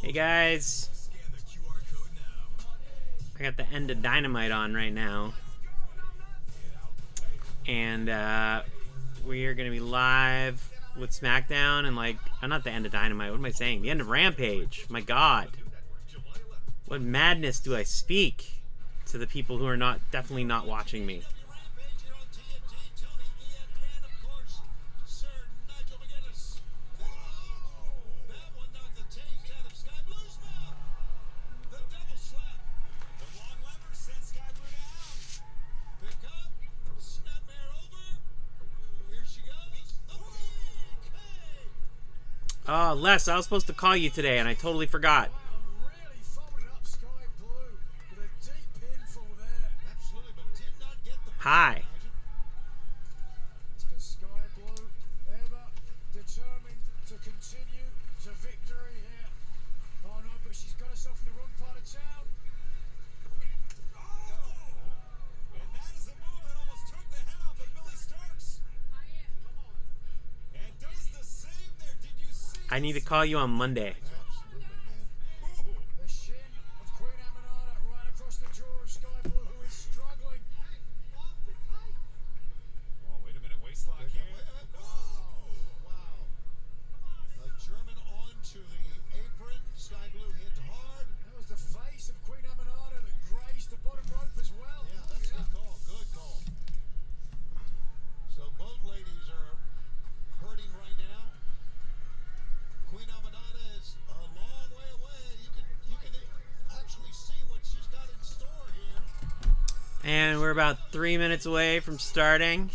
Hey guys, I got the end of Dynamite on right now, and we are gonna be live with SmackDown and not the end of Dynamite. What am I saying? The end of Rampage. My God, what madness do I speak to the people who are definitely not watching me? Oh, Les, I was supposed to call you today, and I totally forgot. Hi. I need to call you on Monday. And we're about 3 minutes away from starting.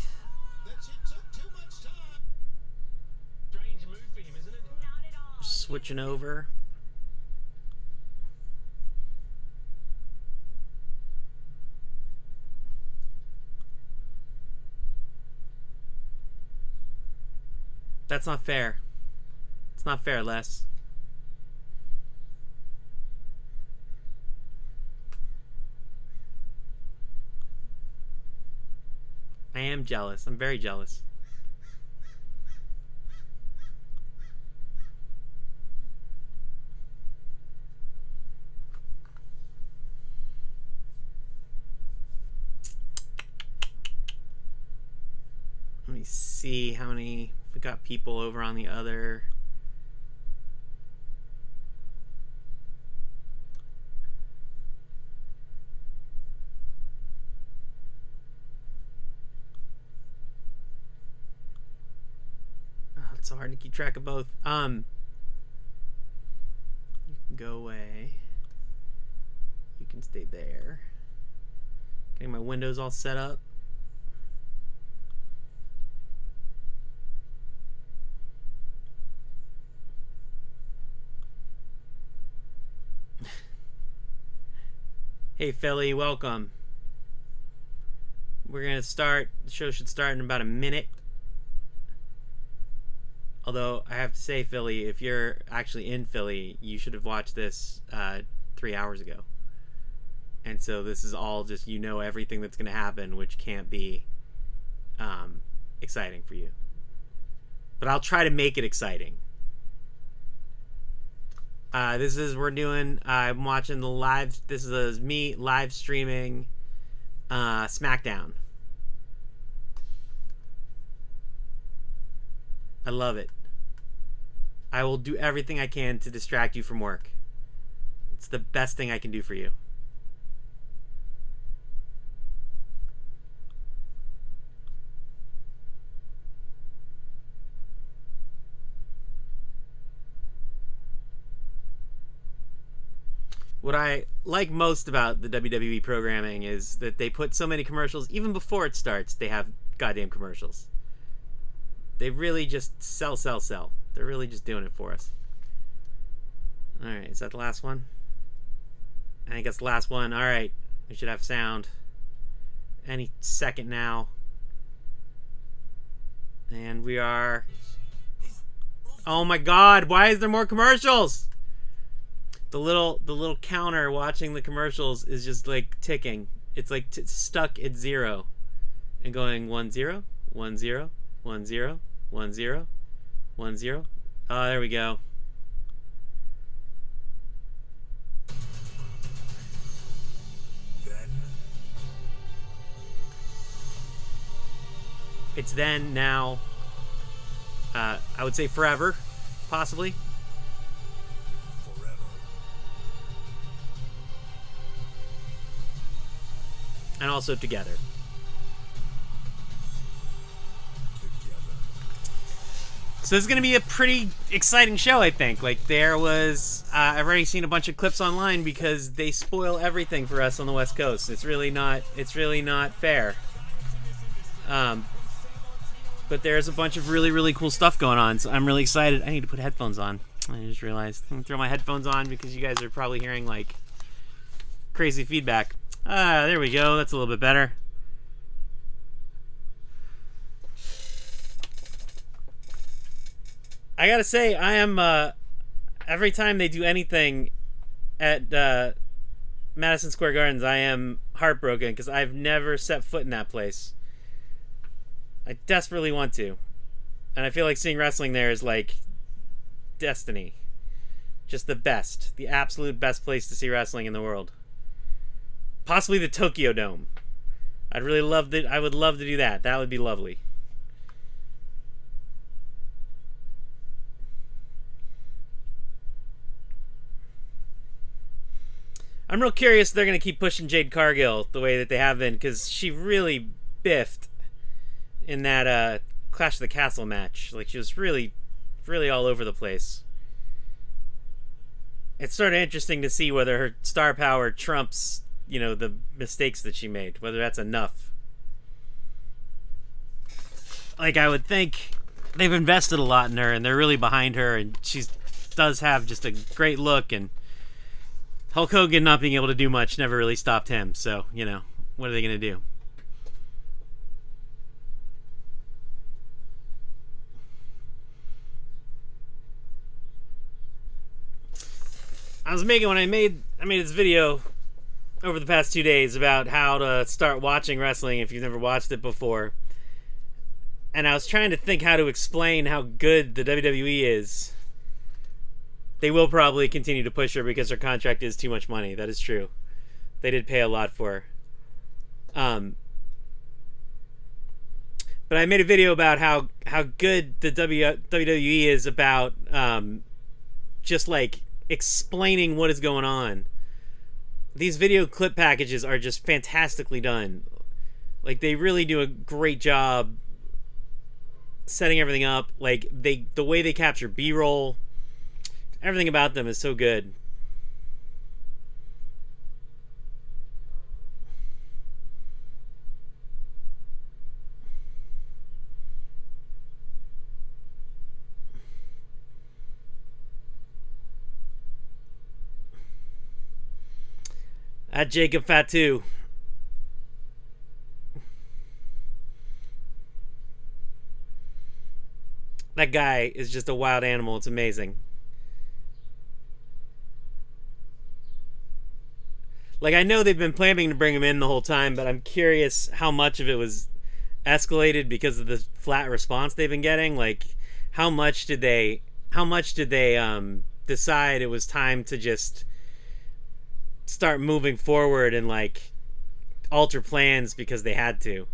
Switching over. That's not fair. It's not fair, Les. I am jealous. I'm very jealous. Let me see how many we got people over on the other. It's so hard to keep track of both. You can go away. You can stay there. Getting my windows all set up. Hey Philly, welcome. We're gonna start. The show should start in about a minute. Although, I have to say, Philly, if you're actually in Philly, you should have watched this 3 hours ago. And so this is all just, you know, everything that's going to happen, which can't be exciting for you. But I'll try to make it exciting. I'm watching the live, this is me live streaming SmackDown. I love it. I will do everything I can to distract you from work. It's the best thing I can do for you. What I like most about the WWE programming is that they put so many commercials. Even before it starts, they have goddamn commercials. They really just sell. They're really just doing it for us. Alright, is that the last one? I think that's the last one. Alright, we should have sound any second now. And we are... Oh my God, why is there more commercials? The little counter watching the commercials is just like ticking. It's like stuck at 0 and going 1 0 1 0 1 0 1 0 1 0. Oh, there we go. It's then, now, I would say forever, possibly. And also together. So this is going to be a pretty exciting show, I think. Like, there was... I've already seen a bunch of clips online because they spoil everything for us on the West Coast. It's really not fair. But there's a bunch of really, really cool stuff going on, so I'm really excited. I need to put headphones on. I just realized. I'm going to throw my headphones on because you guys are probably hearing, like, crazy feedback. There we go. That's a little bit better. I gotta say, I am, every time they do anything at Madison Square Gardens, I am heartbroken because I've never set foot in that place. I desperately want to. And I feel like seeing wrestling there is like destiny. Just the best. The absolute best place to see wrestling in the world. Possibly the Tokyo Dome. I would love to do that. That would be lovely. I'm real curious if they're going to keep pushing Jade Cargill the way that they have been, because she really biffed in that Clash of the Castle match. Like, she was really, really all over the place. It's sort of interesting to see whether her star power trumps, you know, the mistakes that she made, whether that's enough. Like, I would think they've invested a lot in her, and they're really behind her, and she does have just a great look, and Hulk Hogan not being able to do much never really stopped him, so, you know, what are they going to do? When I made this video over the past 2 days about how to start watching wrestling if you've never watched it before. And I was trying to think how to explain how good the WWE is. They will probably continue to push her because her contract is too much money. That is true. They did pay a lot for her. But I made a video about how good the WWE is about just like explaining what is going on. These video clip packages are just fantastically done. Like, they really do a great job setting everything up. Like, the way they capture B-roll, everything about them is so good. At Jacob Fatu. That guy is just a wild animal. It's amazing. Like, I know they've been planning to bring him in the whole time, but I'm curious how much of it was escalated because of the flat response they've been getting. Like, how much did they decide it was time to just start moving forward and like alter plans because they had to,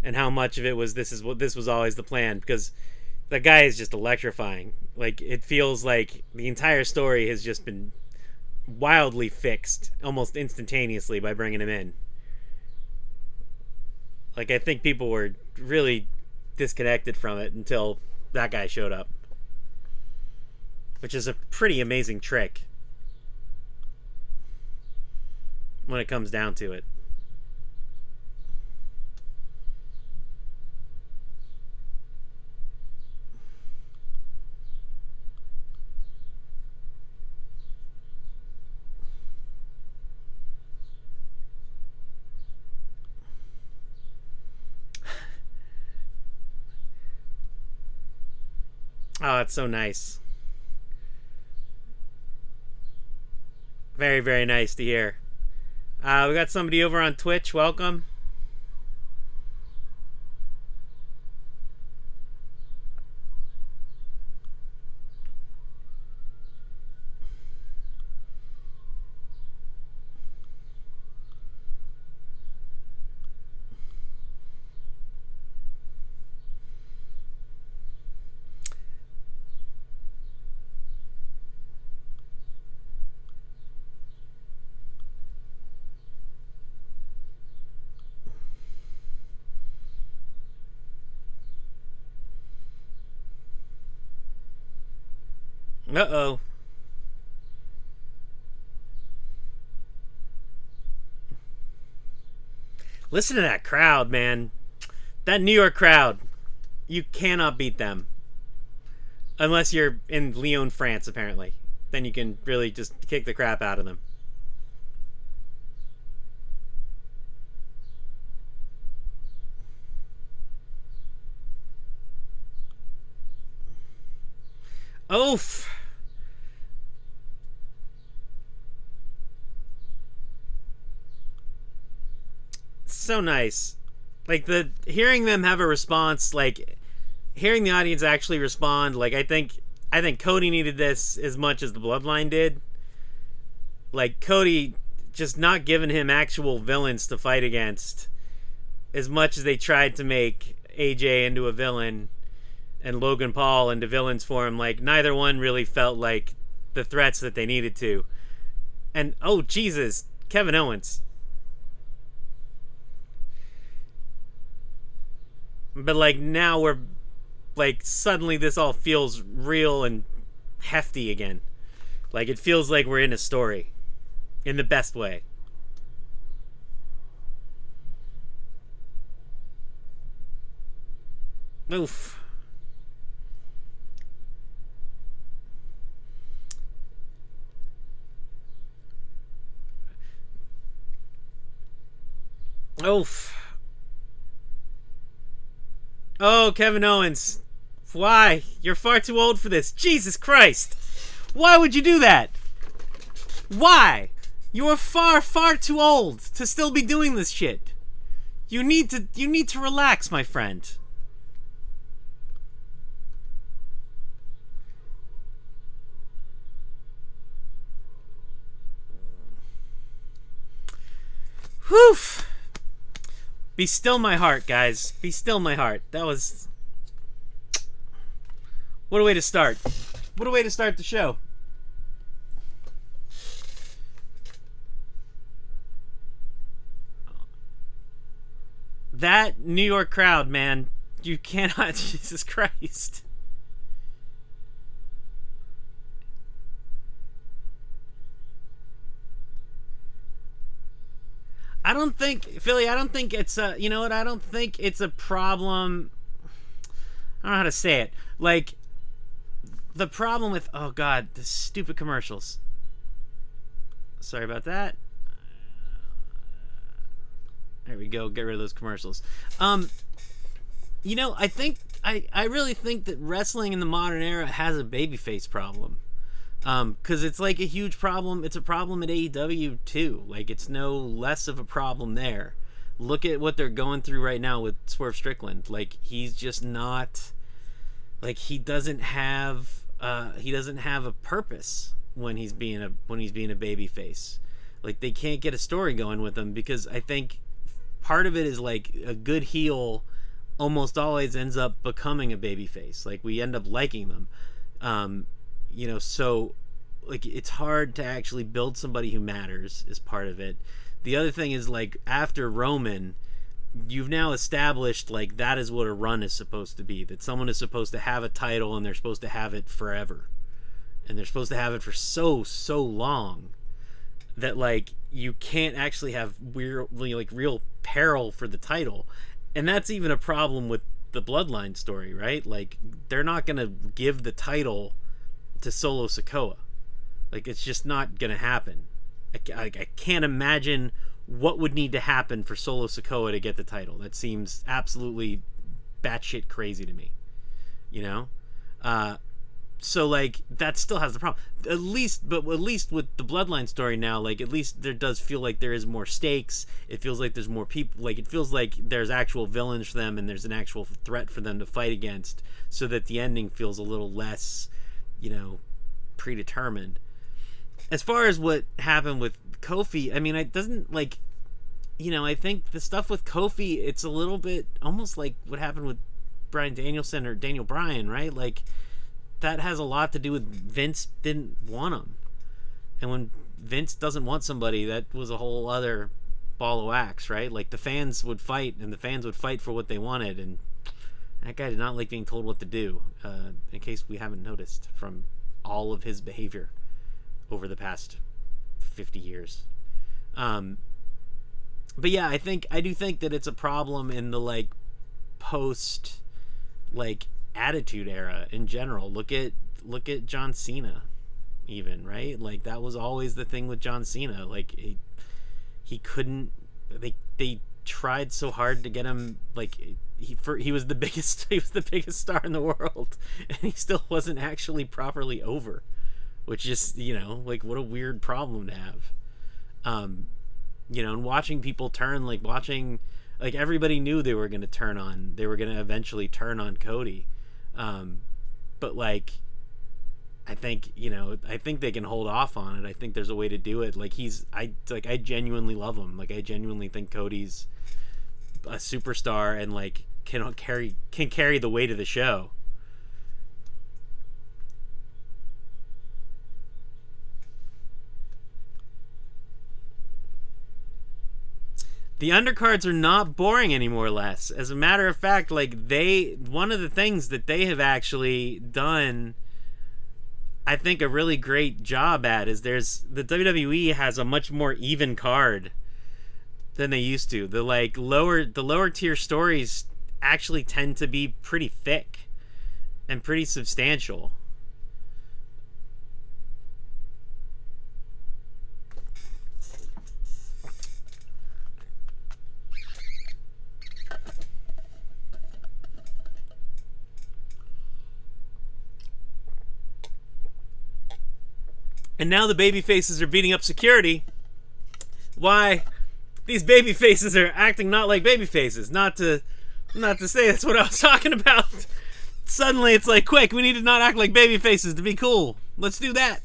and how much of it was this was always the plan, because that guy is just electrifying. Like, it feels like the entire story has just been wildly fixed almost instantaneously by bringing him in. Like, I think people were really disconnected from it until that guy showed up, which is a pretty amazing trick when it comes down to it. Oh, that's so nice. Very, very nice to hear. We got somebody over on Twitch. Welcome. Uh-oh. Listen to that crowd, man. That New York crowd. You cannot beat them. Unless you're in Lyon, France, apparently. Then you can really just kick the crap out of them. Oof. So nice. Like, the hearing them have a response, like hearing the audience actually respond, like I think Cody needed this as much as the Bloodline did. Like, Cody just not giving him actual villains to fight against as much as they tried to make AJ into a villain and Logan Paul into villains for him. Like, neither one really felt like the threats that they needed to. And oh Jesus, Kevin Owens. But like, now we're like, suddenly this all feels real and hefty again. Like, it feels like we're in a story in the best way. Oof. Oof. Oh, Kevin Owens. Why? You're far too old for this. Jesus Christ. Why would you do that? Why? You are far, far too old to still be doing this shit. You need to relax, my friend. Whew. Be still my heart, guys. Be still my heart. That was... What a way to start. What a way to start the show. That New York crowd, man. You cannot... Jesus Christ. I don't think... Philly, I don't think it's a... You know what? I don't think it's a problem... I don't know how to say it. Like... The problem with... Oh, God. The stupid commercials. Sorry about that. There we go. Get rid of those commercials. You know, I really think that wrestling in the modern era has a babyface problem. Because it's like a huge problem. It's a problem at AEW too. Like, it's no less of a problem there. Look at what they're going through right now with Swerve Strickland. Like, he's just not... Like, he doesn't have a purpose when he's being a baby face. Like, they can't get a story going with him, because I think part of it is, like, a good heel almost always ends up becoming a baby face. Like, we end up liking them. You know, so, like, it's hard to actually build somebody who matters is part of it. The other thing is, like, after Roman, you've now established, like, that is what a run is supposed to be. That someone is supposed to have a title, and they're supposed to have it forever. And they're supposed to have it for so long that, like, you can't actually have real peril for the title. And that's even a problem with the Bloodline story, right? Like, they're not going to give the title to Solo Sikoa. Like, it's just not going to happen. I can't imagine what would need to happen for Solo Sikoa to get the title. That seems absolutely batshit crazy to me. You know? So, like, that still has the problem. At least with the Bloodline story now, like, at least there does feel like there is more stakes. It feels like there's more people. Like, it feels like there's actual villains for them, and there's an actual threat for them to fight against, so that the ending feels a little less, you know, predetermined. As far as what happened with Kofi, I mean, it doesn't, like, you know, I think the stuff with Kofi, it's a little bit almost like what happened with Bryan Danielson or Daniel Bryan, right? Like, that has a lot to do with Vince didn't want him. And when Vince doesn't want somebody, that was a whole other ball of wax, right? Like, the fans would fight, and the fans would fight for what they wanted, and that guy did not like being told what to do, in case we haven't noticed from all of his behavior over the past 50 years. But yeah, I do think that it's a problem in the like post like attitude era in general. Look at John Cena, even, right? Like that was always the thing with John Cena. Like he couldn't. They tried so hard to get him like he was the biggest star in the world, and he still wasn't actually properly over, which is, you know, like what a weird problem to have. You know, and watching people turn, like everybody knew they were going to eventually turn on Cody. But like, I think they can hold off on it. I think there's a way to do it. Like I genuinely love him. Like I genuinely think Cody's a superstar and like can carry the weight of the show. The undercards are not boring anymore, Les. As a matter of fact, like one of the things that they have actually done, I think, a really great job at is the WWE has a much more even card than they used to. The lower tier stories actually tend to be pretty thick and pretty substantial. And now the baby faces are beating up security. Why? These baby faces are acting not like baby faces. Not to say that's what I was talking about. Suddenly it's like, quick, we need to not act like baby faces to be cool. Let's do that.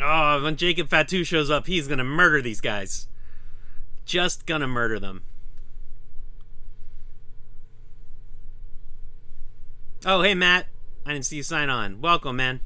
Oh, when Jacob Fatu shows up, he's gonna murder these guys. Just gonna murder them. Oh, hey, Matt. I didn't see you sign on. Welcome, man.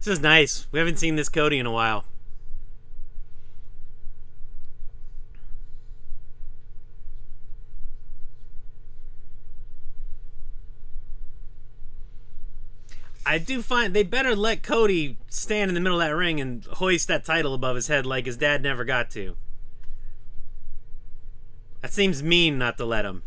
This is nice. We haven't seen this Cody in a while. I do find they better let Cody stand in the middle of that ring and hoist that title above his head like his dad never got to. That seems mean not to let him.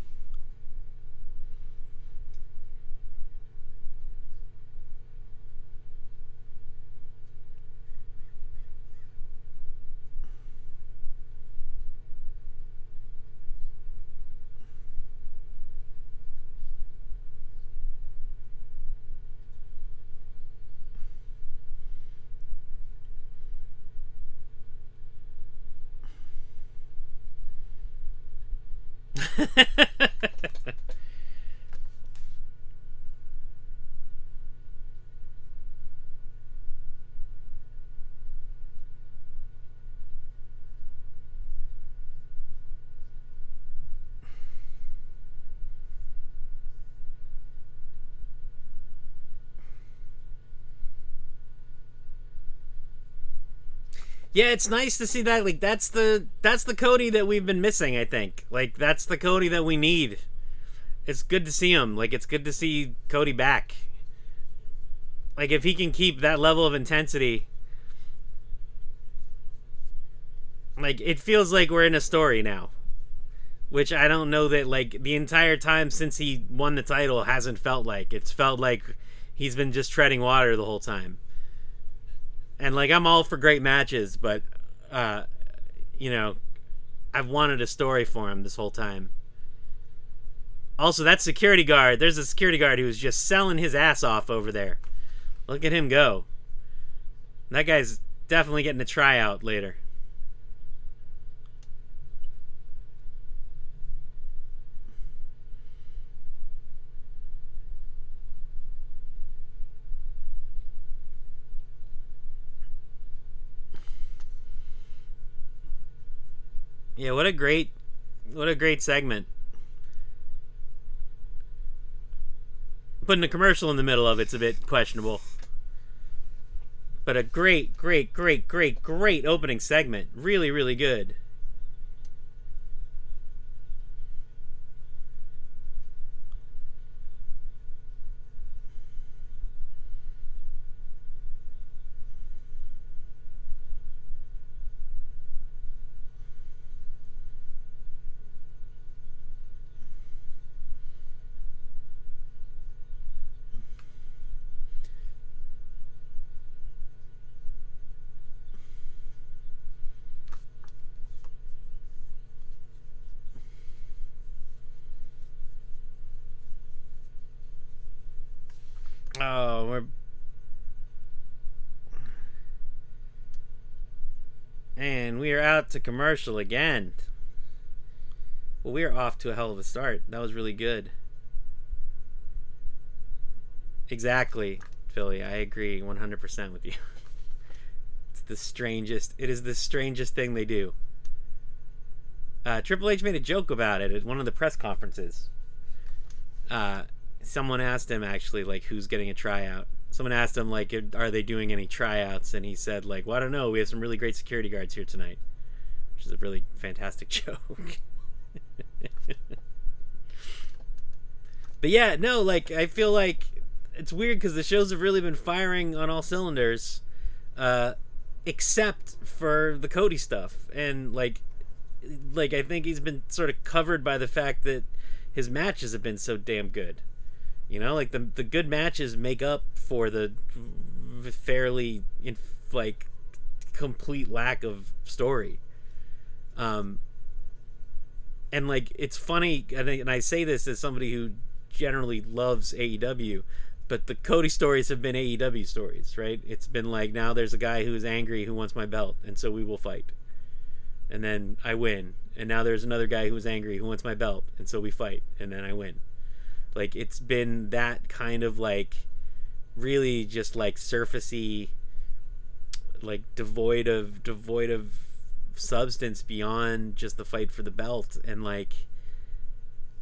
Yeah, it's nice to see that. Like that's the Cody that we've been missing. I think like that's the Cody that we need. It's good to see him. Like it's good to see Cody back. Like if he can keep that level of intensity, like it feels like we're in a story now. Which I don't know that like the entire time since he won the title hasn't felt like. It's felt like he's been just treading water the whole time. And like I'm all for great matches, but uh you know, I've wanted a story for him this whole time. Also, that security guard, there's a security guard who was just selling his ass off over there. Look at him go. That guy's definitely getting a tryout later. Yeah, what a great segment. Putting a commercial in the middle of it's a bit questionable. But a great, great, great, great, great opening segment. Really, really good. Oh, we are out to commercial again. Well, we are off to a hell of a start. That was really good. Exactly, Philly. I agree 100% with you. It's the strangest. It is the strangest thing they do. Triple H made a joke about it at one of the press conferences. Someone asked him actually like who's getting a tryout. Someone asked him like are they doing any tryouts, and he said like, well, I don't know, we have some really great security guards here tonight, which is a really fantastic joke. But yeah, no, like I feel like it's weird because the shows have really been firing on all cylinders, except for the Cody stuff, and like I think he's been sort of covered by the fact that his matches have been so damn good. You know, like the good matches make up for the fairly like complete lack of story. And like it's funny, and I say this as somebody who generally loves AEW, but the Cody stories have been AEW stories, right? It's been like, now there's a guy who's angry who wants my belt, and so we will fight. And then I win. And now there's another guy who's angry who wants my belt, and so we fight, and then I win. Like it's been that kind of like really just like surfacey, like devoid of substance beyond just the fight for the belt. And like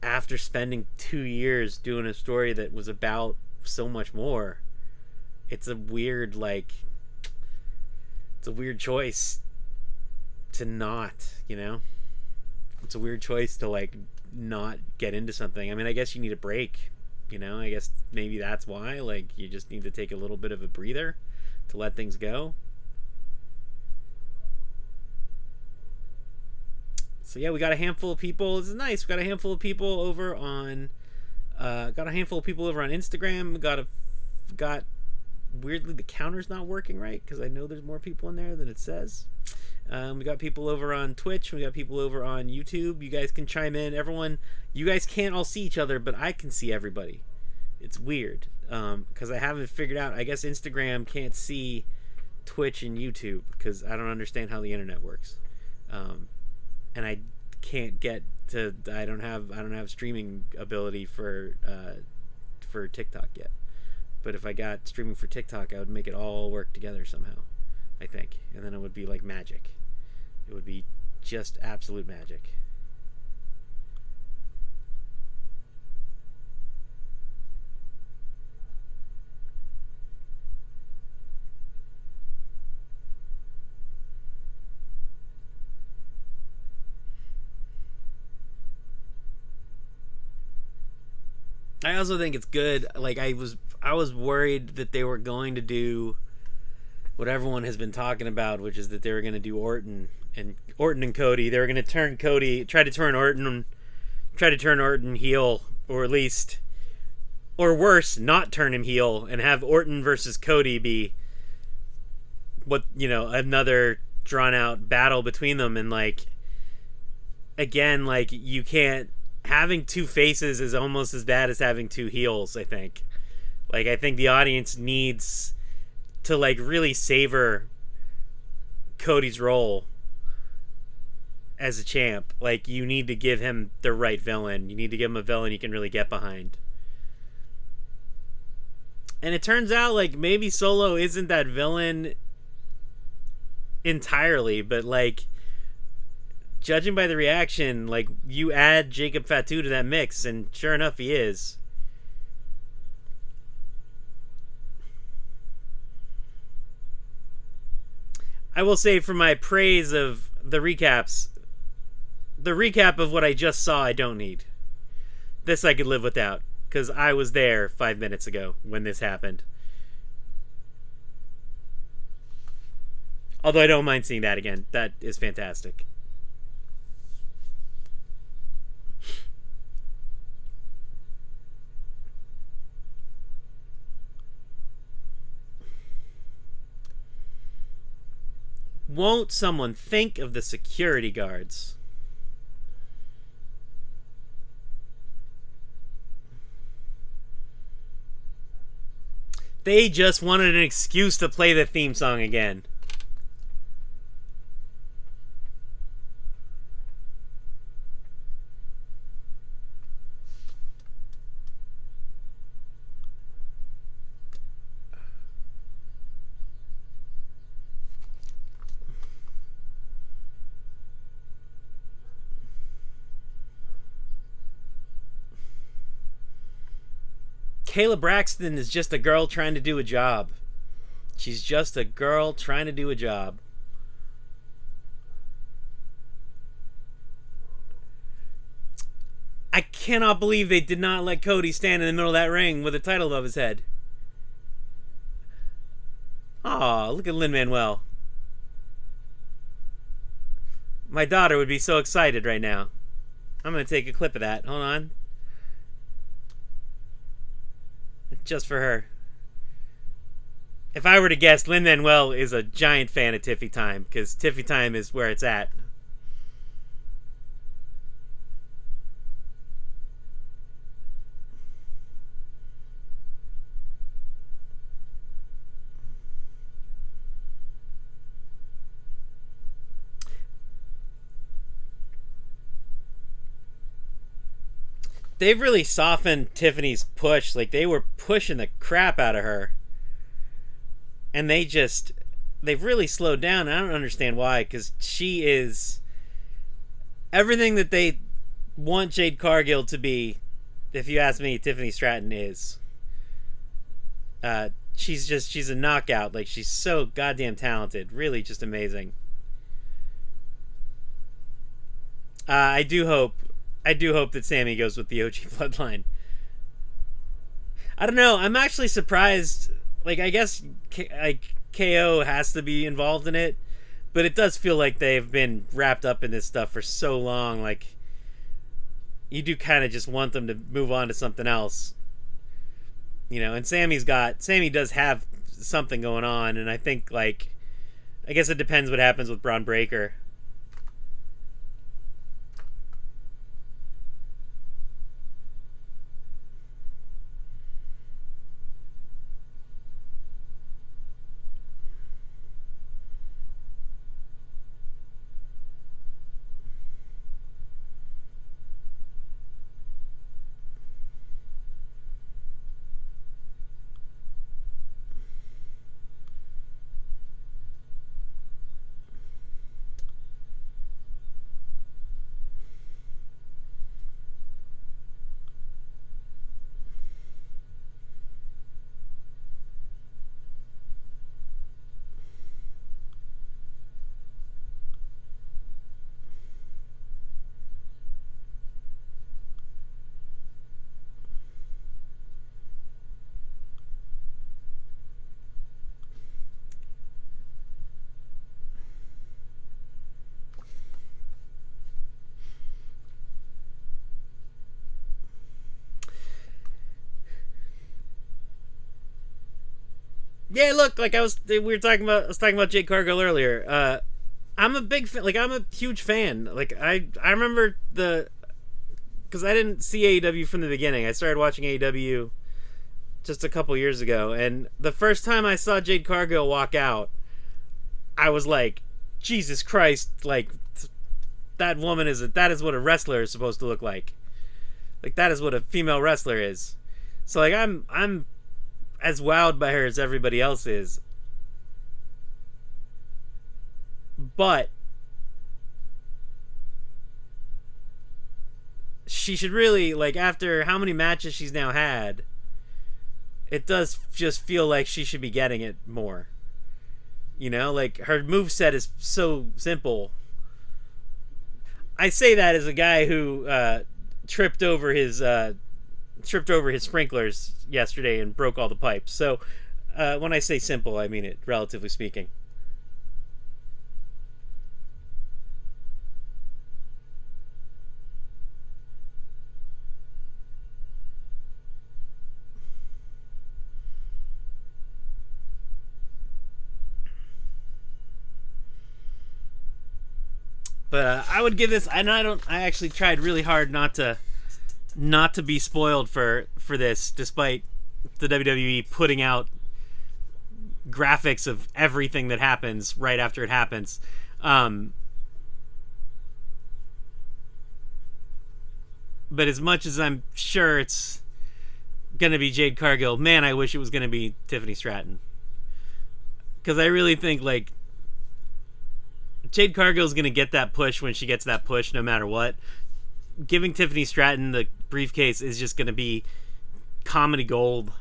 after spending 2 years doing a story that was about so much more, it's a weird choice to not, you know? It's a weird choice to like not get into something. I mean, I guess you need a break, you know? I guess maybe that's why, like, you just need to take a little bit of a breather to let things go. So yeah, we got a handful of people. This is nice. We got a handful of people over on Instagram. Got weirdly the counter's not working right because I know there's more people in there than it says. We got people over on Twitch. We got people over on YouTube. You guys can chime in. Everyone, you guys can't all see each other, but I can see everybody. It's weird because I haven't figured out. I guess Instagram can't see Twitch and YouTube because I don't understand how the internet works. And I can't get I don't have streaming ability for TikTok yet. But if I got streaming for TikTok, I would make it all work together somehow, I think. And then it would be like magic. It would be just absolute magic. I also think it's good. Like I was worried that they were going to do what everyone has been talking about, which is that they were going to do Orton and Cody. They were going to try to turn Orton heel, or at least, or worse, not turn him heel, and have Orton versus Cody be another drawn out battle between them. And like, again, like you can't. Having two faces is almost as bad as having two heels, I think. Like, I think the audience needs to, like, really savor Cody's role as a champ. Like, you need to give him the right villain. You need to give him a villain you can really get behind. And it turns out, like, maybe Solo isn't that villain entirely, but, like, judging by the reaction, like, you add Jacob Fatu to that mix, and sure enough, he is. I will say, for my praise of the recaps, the recap of what I just saw, I don't need. This I could live without, because I was there 5 minutes ago when this happened. Although I don't mind seeing that again. That is fantastic. Won't someone think of the security guards? They just wanted an excuse to play the theme song again. Kayla Braxton is just a girl trying to do a job. She's just a girl trying to do a job. I cannot believe they did not let Cody stand in the middle of that ring with a title above his head. Aw, look at Lin-Manuel. My daughter would be so excited right now. I'm going to take a clip of that. Hold on. Just for her. If I were to guess, Lin-Manuel is a giant fan of Tiffy Time, because Tiffy Time is where it's at. They've really softened Tiffany's push. Like, they were pushing the crap out of her. And they've really slowed down. I don't understand why, because she is everything that they want Jade Cargill to be. If you ask me, Tiffany Stratton is. She's a knockout. Like, she's so goddamn talented. Really just amazing. I do hope that Sammy goes with the OG bloodline. I don't know. I'm actually surprised. Like, I guess KO has to be involved in it, but it does feel like they've been wrapped up in this stuff for so long. Like, you do kind of just want them to move on to something else, And Sammy does have something going on, and I think, like, I guess it depends what happens with Braun Breaker. Yeah, look, like we were talking about. I was talking about Jade Cargill earlier. I'm a big fan. Like, I'm a huge fan. Like, I remember because I didn't see AEW from the beginning. I started watching AEW just a couple years ago, and the first time I saw Jade Cargill walk out, I was like, Jesus Christ! Like, that woman that is what a wrestler is supposed to look like. Like, that is what a female wrestler is. So, like, I'm as wowed by her as everybody else is. But she should really, like, after how many matches she's now had, it does just feel like she should be getting it more. You know, like, her moveset is so simple. I say that as a guy who tripped over his sprinklers yesterday and broke all the pipes. So when I say simple, I mean it, relatively speaking. But I would give this, and I actually tried really hard not to be spoiled for this, despite the WWE putting out graphics of everything that happens right after it happens. But as much as I'm sure it's gonna be Jade Cargill, man, I wish it was gonna be Tiffany Stratton, because I really think, like, Jade Cargill's gonna get that push when she gets that push, no matter what. Giving Tiffany Stratton the briefcase is just gonna be comedy gold.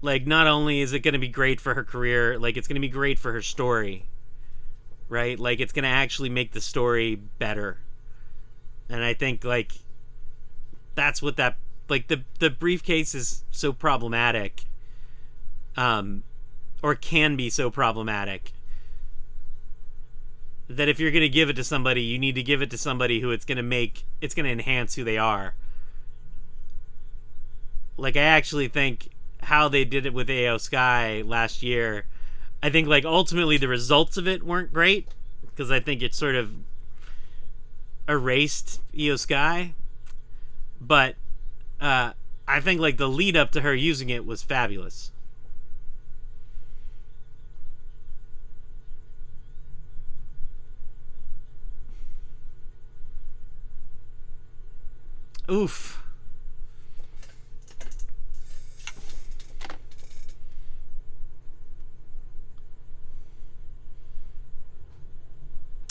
Like, not only is it gonna be great for her career, like, it's gonna be great for her story, right? Like, it's gonna actually make the story better. And I think, like, that's what that, like, the briefcase is so problematic, or can be so problematic, that if you're going to give it to somebody, you need to give it to somebody who it's going to enhance who they are. Like, I actually think how they did it with AO Sky last year, I think, like, ultimately the results of it weren't great, because I think it sort of erased Io Sky. But I think, like, the lead up to her using it was fabulous. Oof.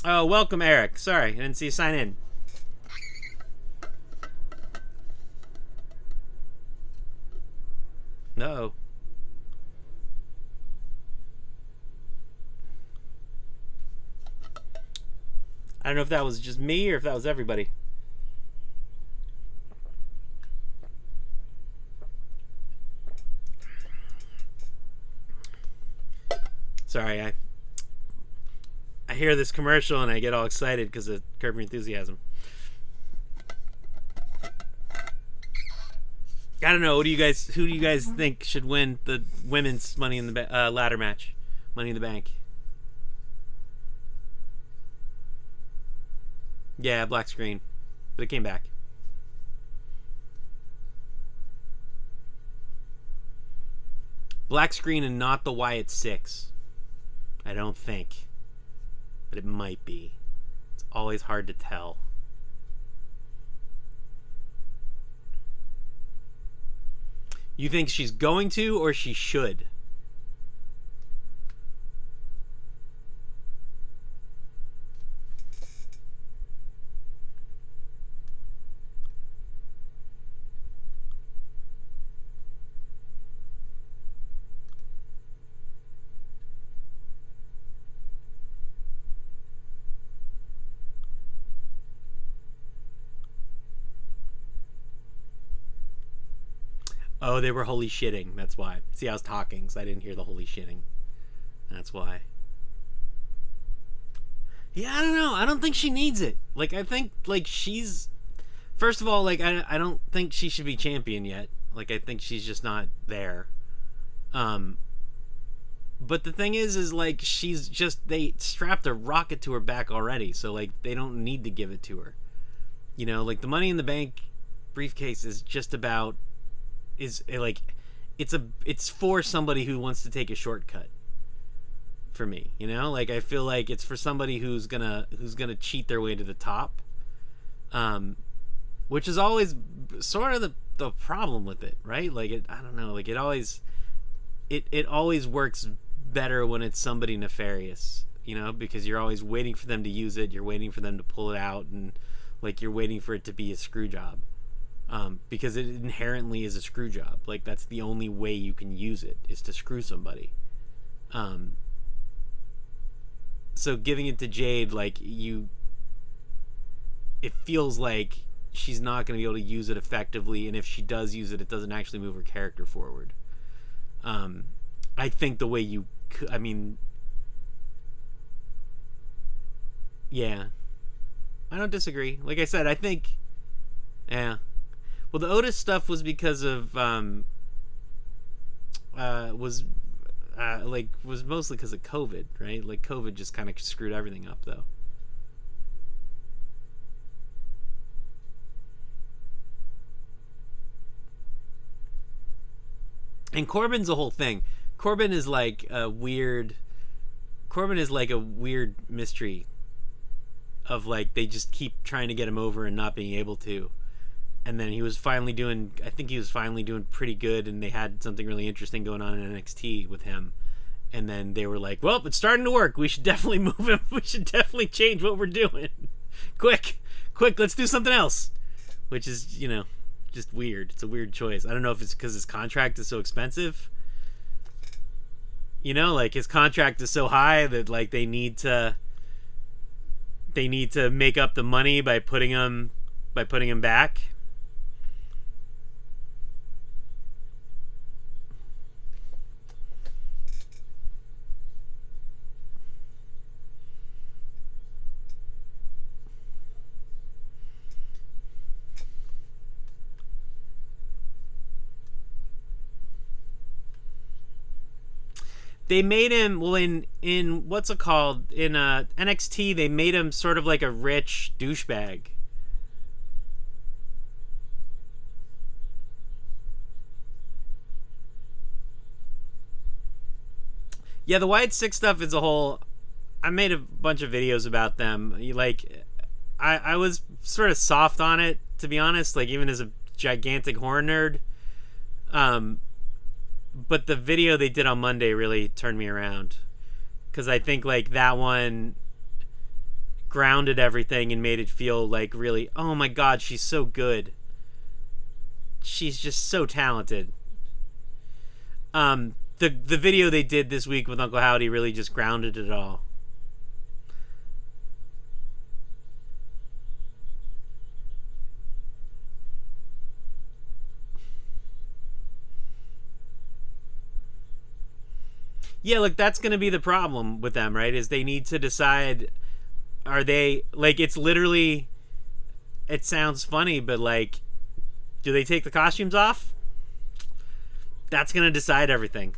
Oh, welcome, Eric. Sorry, I didn't see you sign in. No. I don't know if that was just me or if that was everybody. Sorry, I hear this commercial and I get all excited because of Curb Your Enthusiasm. I don't know. Who do you guys think should win the women's Money in the ladder match, Money in the Bank? Yeah, black screen, but it came back. Black screen and not the Wyatt 6. I don't think. But it might be. It's always hard to tell. You think she's going to, or she should? Oh, they were holy shitting. That's why. See, I was talking, so I didn't hear the holy shitting. That's why. Yeah, I don't know. I don't think she needs it. Like, I think, like, she's... First of all, like, I don't think she should be champion yet. Like, I think she's just not there. But the thing is like they strapped a rocket to her back already, so like they don't need to give it to her. You know, like the Money in the Bank briefcase is just about like it's for somebody who wants to take a shortcut. For me, you know, like I feel like it's for somebody who's gonna cheat their way to the top, which is always sort of the problem with it, right? Like I don't know, like it always works better when it's somebody nefarious, you know, because you're always waiting for them to use it, you're waiting for them to pull it out, and like you're waiting for it to be a screw job, because it inherently is a screw job. Like that's the only way you can use it is to screw somebody. So giving it to Jade, like it feels like she's not going to be able to use it effectively, and if she does use it, it doesn't actually move her character forward. I think the way yeah, I don't disagree. Like I said, I think, yeah. Well, the Otis stuff was because of was mostly because of COVID, right? Like COVID just kind of screwed everything up, though. And Corbin's the whole thing. Corbin is like a weird mystery of like they just keep trying to get him over and not being able to. And then he was finally doing pretty good, and they had something really interesting going on in NXT with him. And then they were like, well, it's starting to work. We should definitely move him. We should definitely change what we're doing. Quick, let's do something else. Which is, you know, just weird. It's a weird choice. I don't know if it's because his contract is so expensive. You know, like his contract is so high that like they need to make up the money by putting him back. They made him, well, in what's it called, in NXT, they made him sort of like a rich douchebag. Yeah, the Wyatt Six stuff is a whole. I made a bunch of videos about them. Like, I was sort of soft on it, to be honest. Like, even as a gigantic horror nerd. But the video they did on Monday really turned me around, because I think like that one grounded everything and made it feel like really, oh my god, she's so good. She's just so talented. The video they did this week with Uncle Howdy really just grounded it all. Yeah, look, that's going to be the problem with them, right? Is they need to decide, are they, like, it's literally, it sounds funny, but like, do they take the costumes off? That's going to decide everything.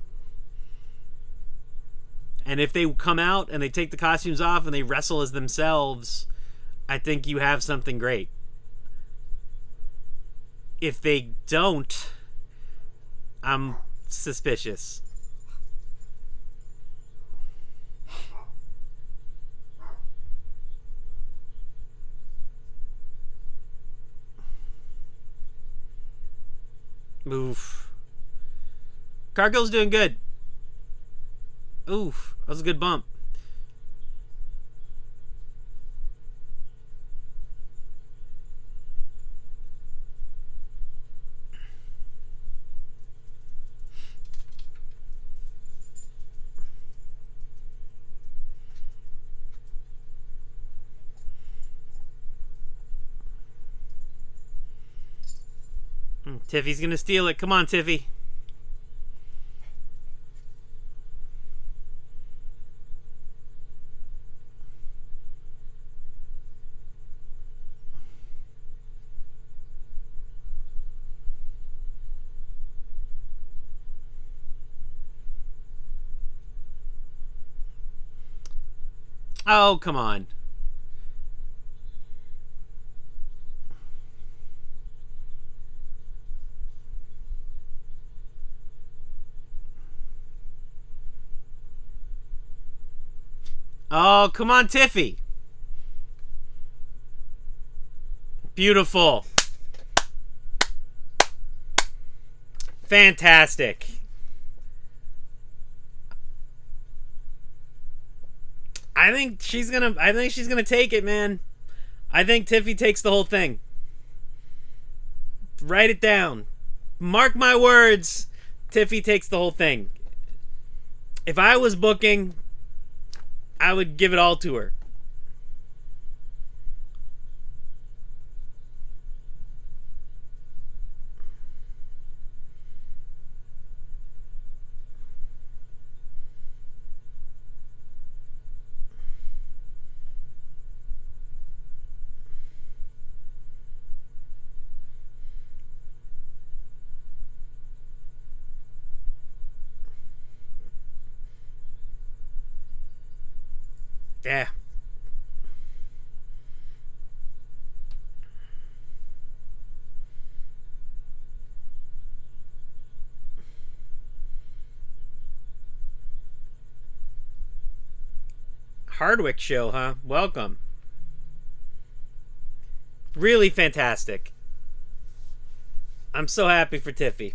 And if they come out and they take the costumes off and they wrestle as themselves, I think you have something great. If they don't, I'm suspicious. Oof. Cargill's doing good. Oof. That was a good bump. Tiffy's gonna steal it. Come on, Tiffy. Oh, come on. Oh, come on, Tiffy. Beautiful. Fantastic. I think she's gonna take it, man. I think Tiffy takes the whole thing. Write it down. Mark my words. Tiffy takes the whole thing. If I was booking, I would give it all to her. Yeah. Hardwick show, huh? Welcome. Really fantastic. I'm so happy for Tiffy.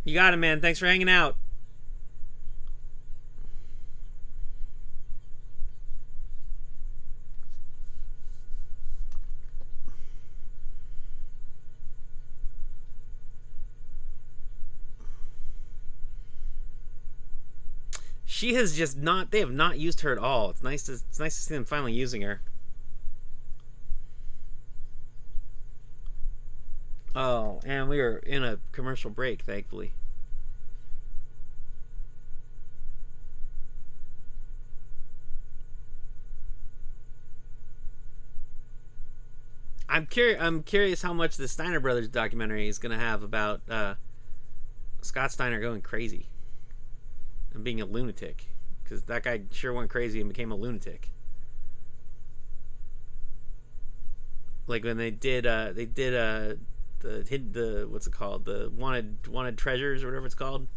You got it, man. Thanks for hanging out. She has just not. They have not used her at all. It's nice to see them finally using her. Oh, and we were in a commercial break, thankfully. I'm curious how much the Steiner Brothers documentary is going to have about Scott Steiner going crazy and being a lunatic, because that guy sure went crazy and became a lunatic. Like when they did the what's it called, the wanted treasures or whatever it's called,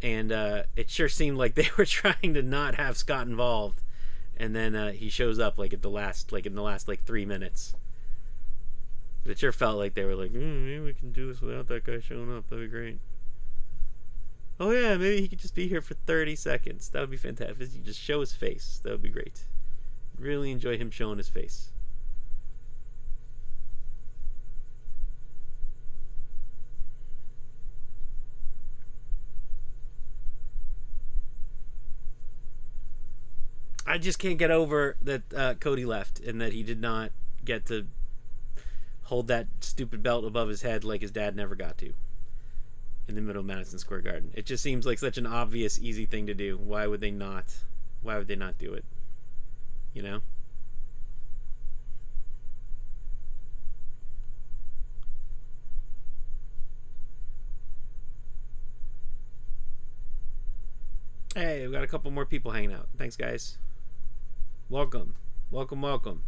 and it sure seemed like they were trying to not have Scott involved, and then he shows up like in the last like 3 minutes. But it sure felt like they were like, maybe we can do this without that guy showing up. That'd be great. Oh yeah, maybe he could just be here for 30 seconds. That would be fantastic. If he just show his face, that would be great. Really enjoy him showing his face. I just can't get over that Cody left and that he did not get to hold that stupid belt above his head like his dad never got to in the middle of Madison Square Garden. It just seems like such an obvious, easy thing to do. Why would they not do it? You know? Hey, we've got a couple more people hanging out. Thanks, guys. Welcome. Welcome, welcome.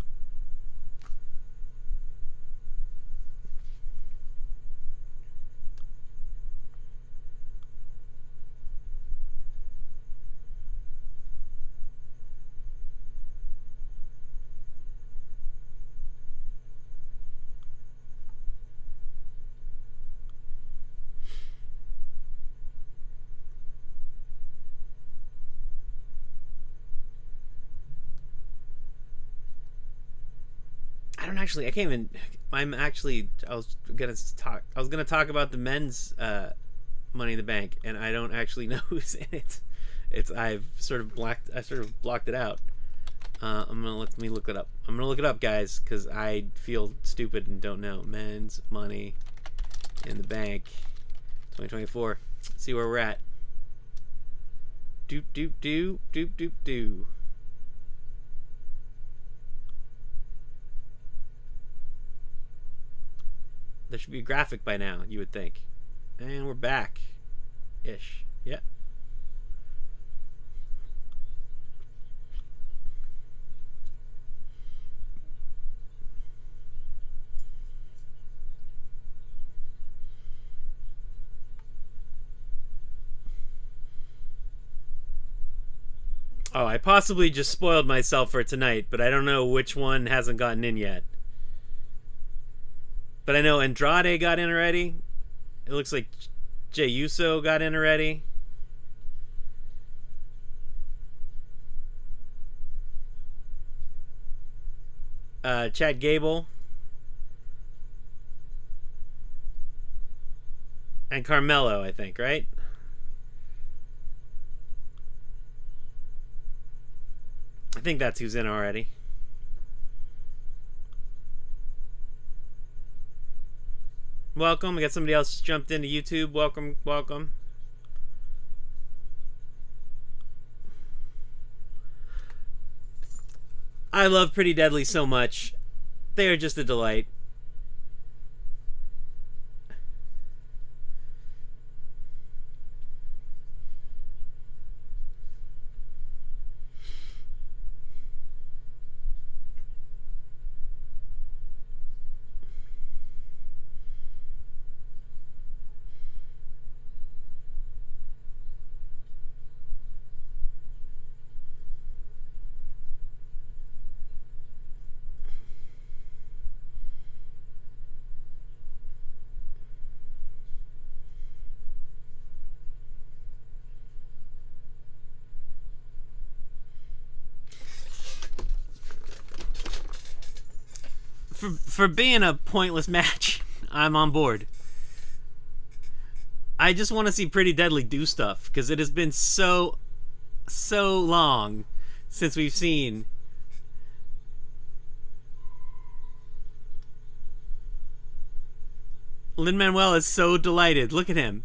I can't even. I was gonna talk about the men's Money in the Bank, and I don't actually know who's in it. I sort of blocked it out. let me look it up. I'm gonna look it up, guys, because I feel stupid and don't know. Men's Money in the Bank 2024. Let's see where we're at. Doop doop doop doop doop doop. There should be a graphic by now, you would think. And we're back. Ish. Yep. Oh, I possibly just spoiled myself for tonight, but I don't know which one hasn't gotten in yet. But I know Andrade got in already. It looks like Jey Uso got in already. Chad Gable. And Carmelo, I think, right? I think that's who's in already. Welcome. We got somebody else jumped into YouTube. Welcome, welcome. I love Pretty Deadly so much. They are just a delight. For being a pointless match, I'm on board. I just want to see Pretty Deadly do stuff because it has been so long since we've seen. Lin-Manuel is so delighted. Look at him.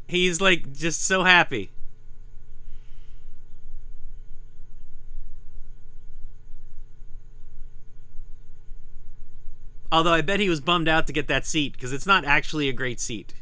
He's like just so happy. Although I bet he was bummed out to get that seat because it's not actually a great seat.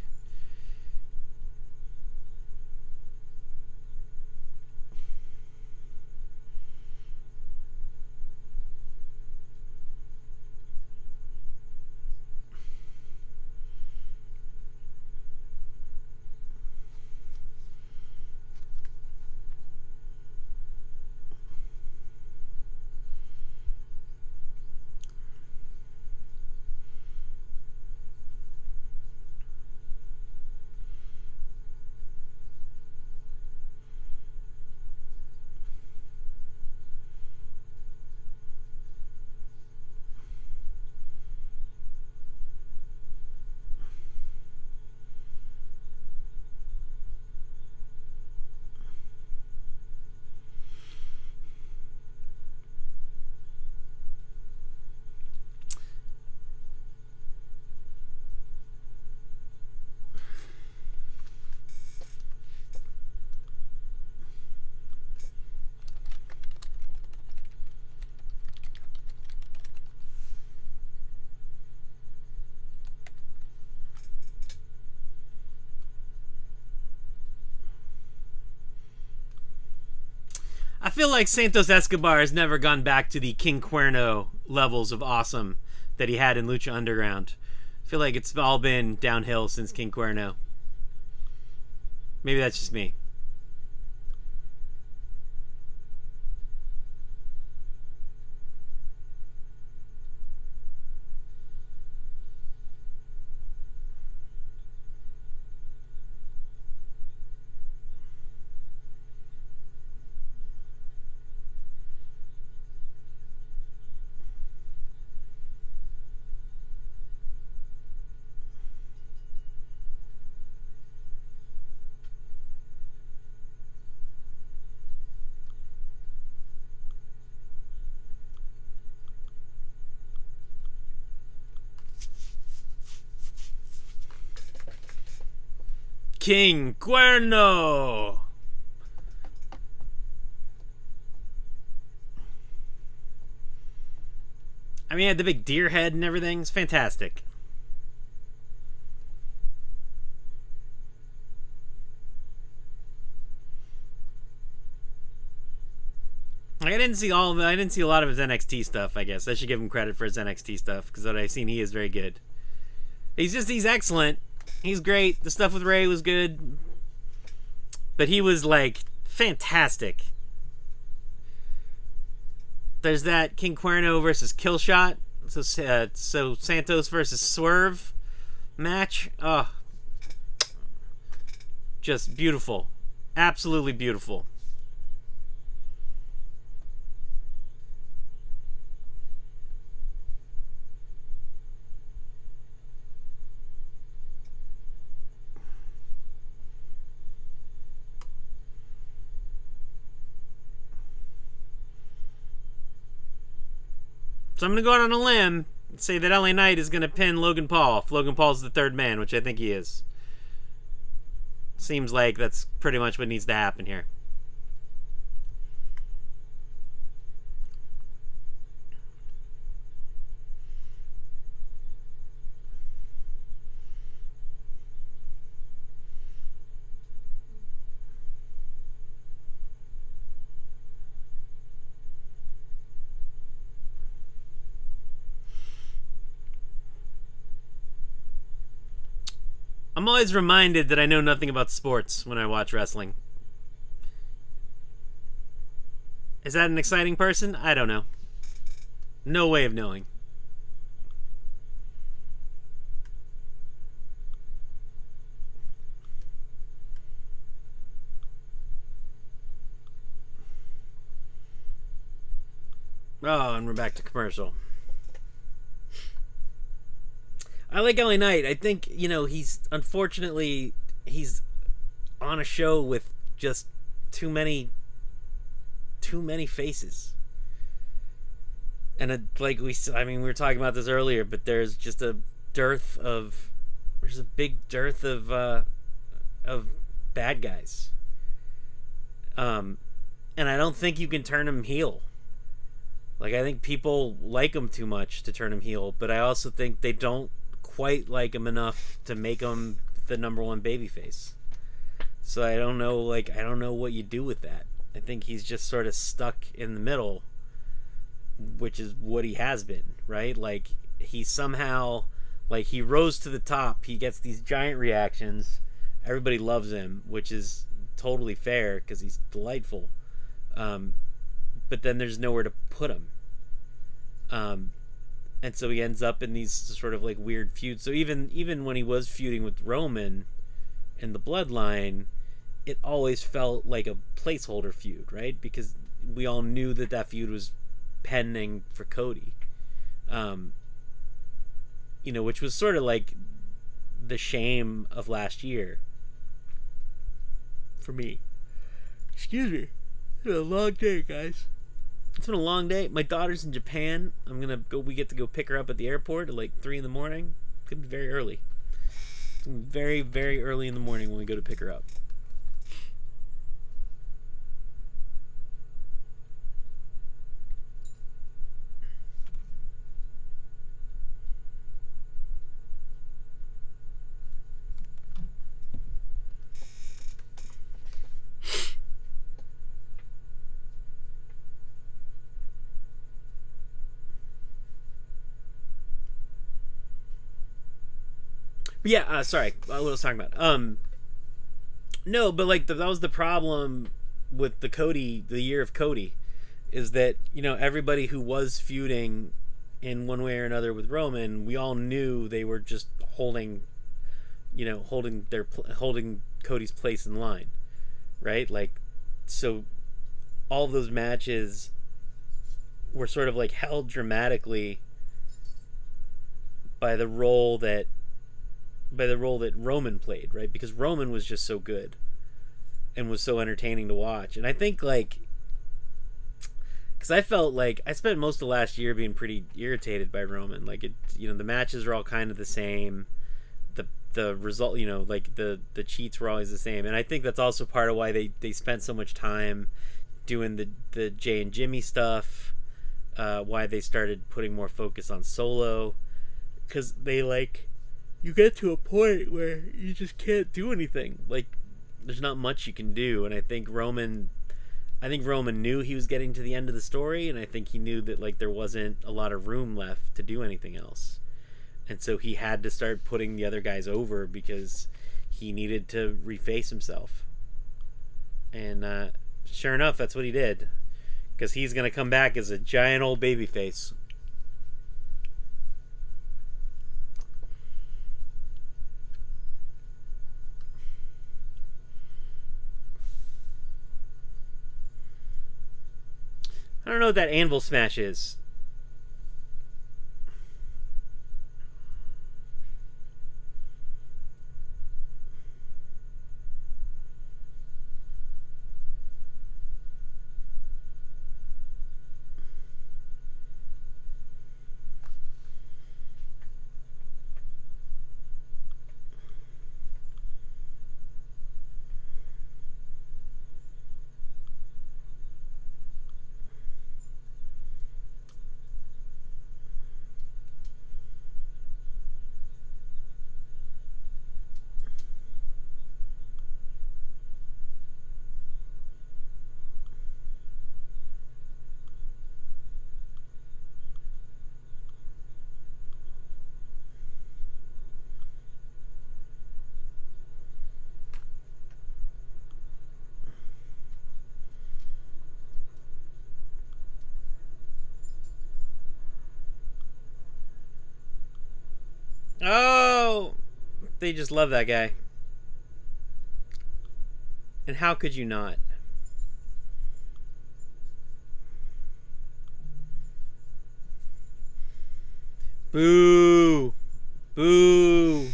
I feel like Santos Escobar has never gone back to the King Cuerno levels of awesome that he had in Lucha Underground. I feel like it's all been downhill since King Cuerno. Maybe that's just me. King Cuerno. I mean, he had the big deer head and everything. It's fantastic. Like, I didn't see all of it. I didn't see a lot of his NXT stuff, I guess. I should give him credit for his NXT stuff, because what I've seen, he is very good. He's excellent. He's great. The stuff with Ray was good. But he was, like, fantastic. There's that King Cuerno versus Killshot. So Santos versus Swerve match. Oh. Just beautiful. Absolutely beautiful. So I'm going to go out on a limb and say that LA Knight is going to pin Logan Paul if Logan Paul's the third man, which I think he is. Seems like that's pretty much what needs to happen here. I'm always reminded that I know nothing about sports when I watch wrestling. Is that an exciting person? I don't know. No way of knowing. Oh, and we're back to commercial. I like LA Knight. I think, he's on a show with just too many faces. And we were talking about this earlier, but there's just a big dearth of bad guys. And I don't think you can turn him heel. Like, I think people like him too much to turn him heel, but I also think they don't quite like him enough to make him the number one babyface. So I don't know what you do with that. I think he's just sort of stuck in the middle, which is what he has been, right? Like, he somehow, he rose to the top. He gets these giant reactions. Everybody loves him, which is totally fair because he's delightful. But then there's nowhere to put him. And so he ends up in these sort of weird feuds. So even when he was feuding with Roman in the Bloodline, it always felt like a placeholder feud, right? Because we all knew that feud was pending for Cody. Which was sort of like the shame of last year for me. Excuse me. It's been a long day, guys. It's been a long day. My daughter's in Japan. We get to go pick her up at the airport at 3 a.m. It's gonna be very early. It's gonna be very, very early in the morning when we go to pick her up. But yeah, sorry, what I was talking about. No, but that was the problem with the year of Cody, is that everybody who was feuding in one way or another with Roman, we all knew they were just holding Cody's place in line, right? So all of those matches were sort of held dramatically by the role that Roman played, right? Because Roman was just so good and was so entertaining to watch. And I think because I felt I spent most of last year being pretty irritated by Roman. The matches are all kind of the same. the result, like the cheats were always the same. And I think that's also part of why they spent so much time doing the Jay and Jimmy stuff, why they started putting more focus on Solo, because they, like, you get to a point where you just can't do anything. Like, there's not much you can do. And I think Roman knew he was getting to the end of the story, and I think he knew that, like, there wasn't a lot of room left to do anything else. And so he had to start putting the other guys over because he needed to reface himself. And sure enough, that's what he did. Because he's going to come back as a giant old baby face. I don't know what that anvil smash is. Oh, they just love that guy. And how could you not? Boo! Boo!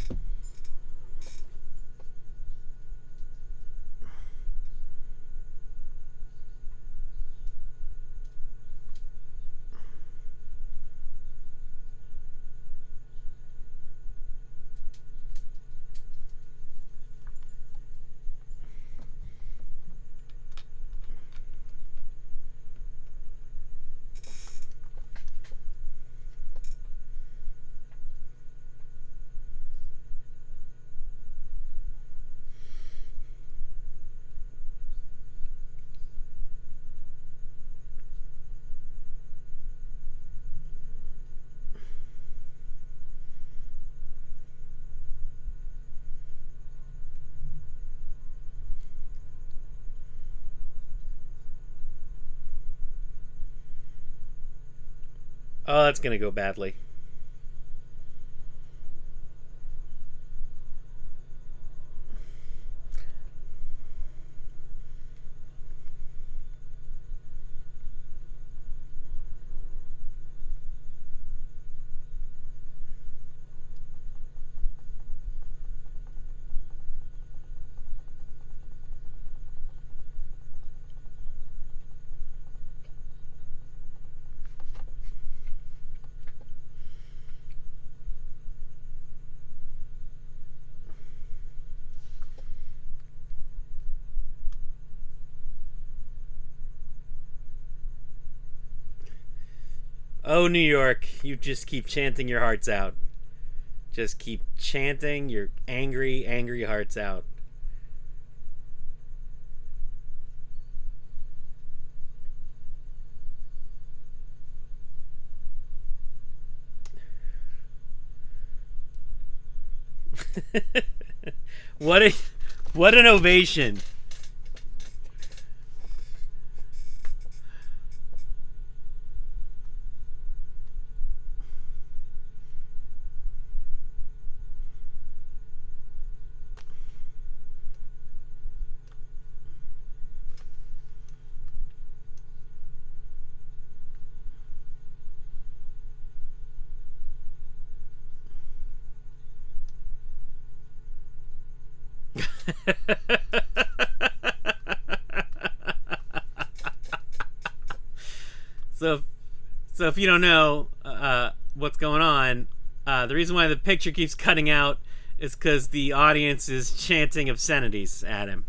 Oh, that's gonna go badly. Oh, New York, you just keep chanting your hearts out. Just keep chanting your angry, angry hearts out. what a what an ovation. so, so if you don't know what's going on, the reason why the picture keeps cutting out is because the audience is chanting obscenities at him.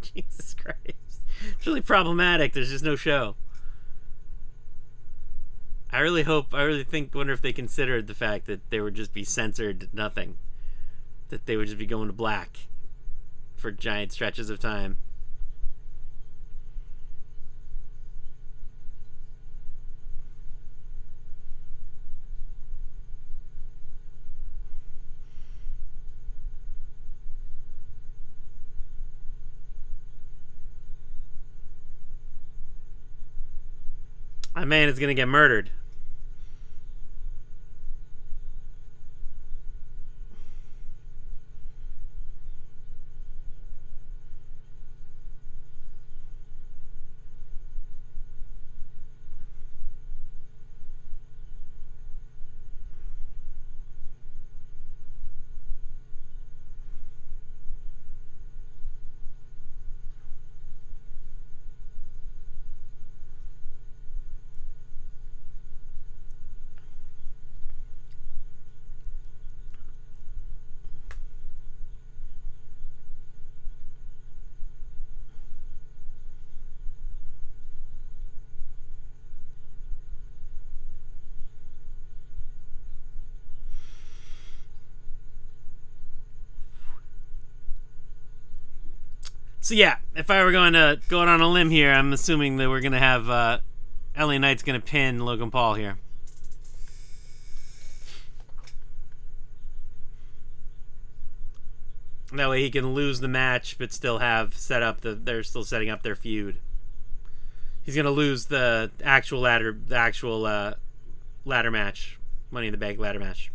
Jesus Christ. It's really problematic. There's just no show. I really wonder if they considered the fact that they would just be censored nothing. That they would just be going to black for giant stretches of time. My man is gonna get murdered. So yeah, if I were going on a limb here, I'm assuming that we're gonna have LA Knight's gonna pin Logan Paul here. That way he can lose the match, but still have set up they're still setting up their feud. He's gonna lose the actual ladder match, Money in the Bank ladder match.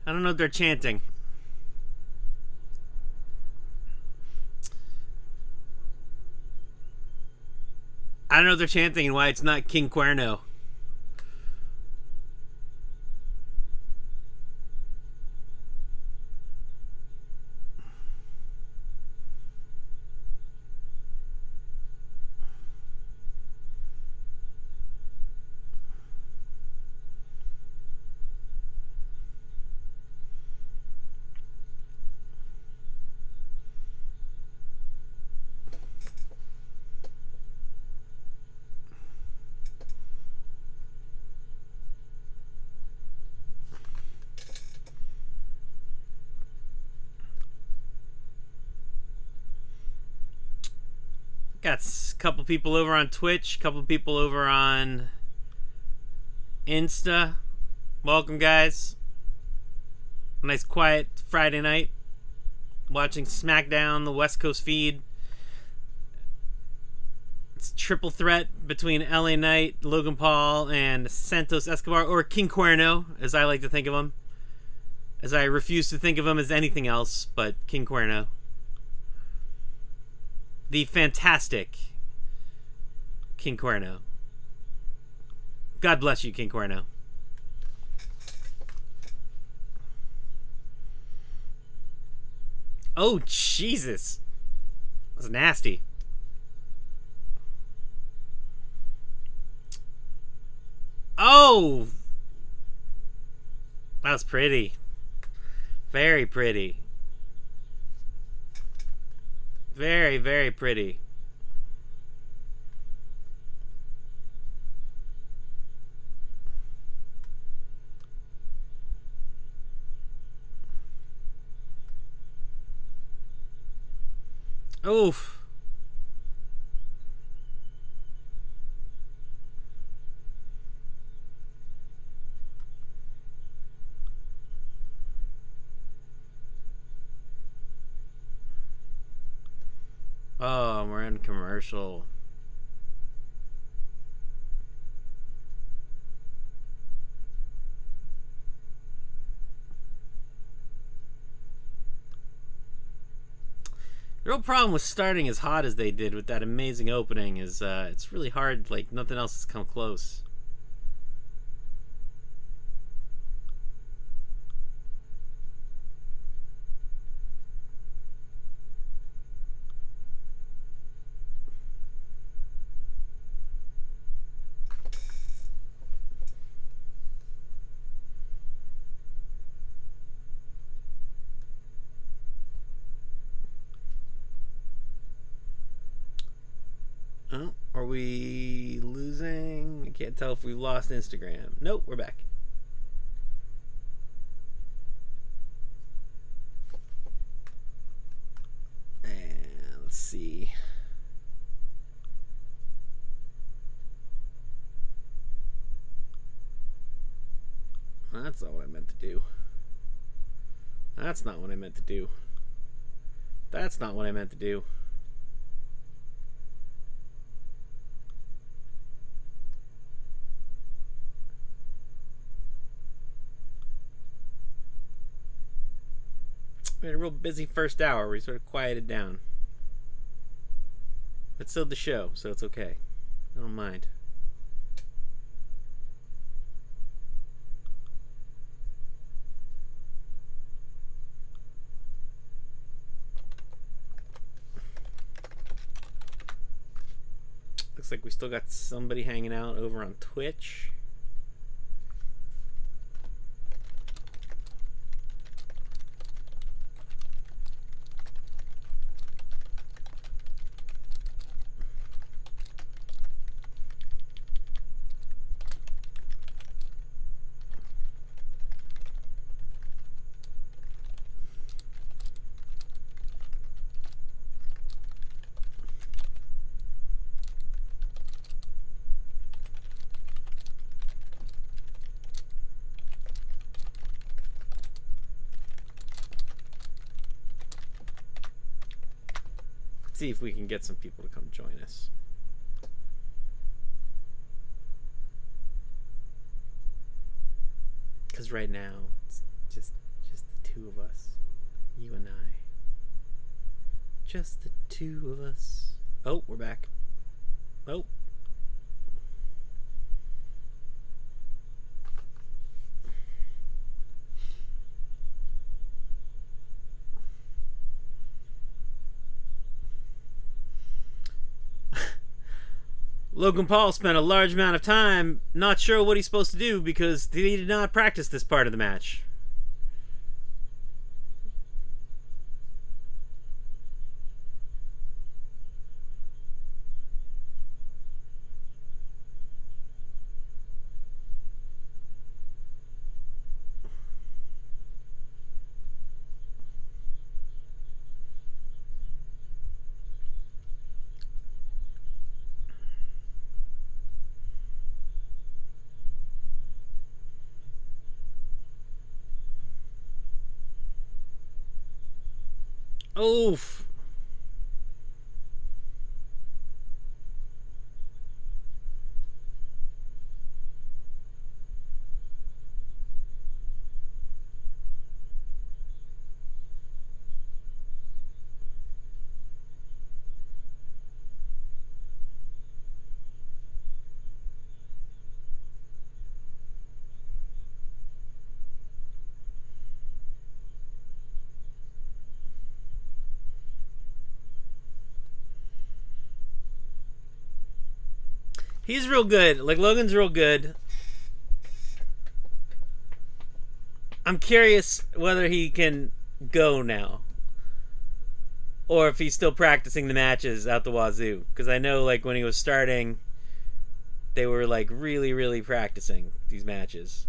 I don't know if they're chanting. I don't know if they're chanting and why it's not King Cuerno. Got a couple people over on Twitch, a couple people over on Insta. Welcome, guys. Nice quiet Friday night. Watching SmackDown, the West Coast feed. It's triple threat between LA Knight, Logan Paul, and Santos Escobar, or King Cuerno, as I like to think of him. As I refuse to think of him as anything else but King Cuerno. The fantastic King Cuerno. God bless you, King Cuerno. Oh, Jesus. That's nasty. Oh! That was pretty. Very pretty. Very, very pretty. Oof. Oh, we're in commercial. The real problem with starting as hot as they did with that amazing opening is it's really hard. Like, nothing else has come close. Oh, are we losing? I can't tell if we've lost Instagram. Nope, we're back. And let's see. That's not what I meant to do. That's not what I meant to do. That's not what I meant to do. We had a real busy first hour. We sort of quieted down. But still the show, so it's okay. I don't mind. Looks like we still got somebody hanging out over on Twitch. See if we can get some people to come join us. Because right now, it's just the two of us. You and I. Just the two of us. Oh, we're back. Oh. Logan Paul spent a large amount of time not sure what he's supposed to do because he did not practice this part of the match. Oof. He's real good. Like, Logan's real good. I'm curious whether he can go now. Or if he's still practicing the matches out the wazoo. Because I know, like, when he was starting, they were, like, really, really practicing these matches.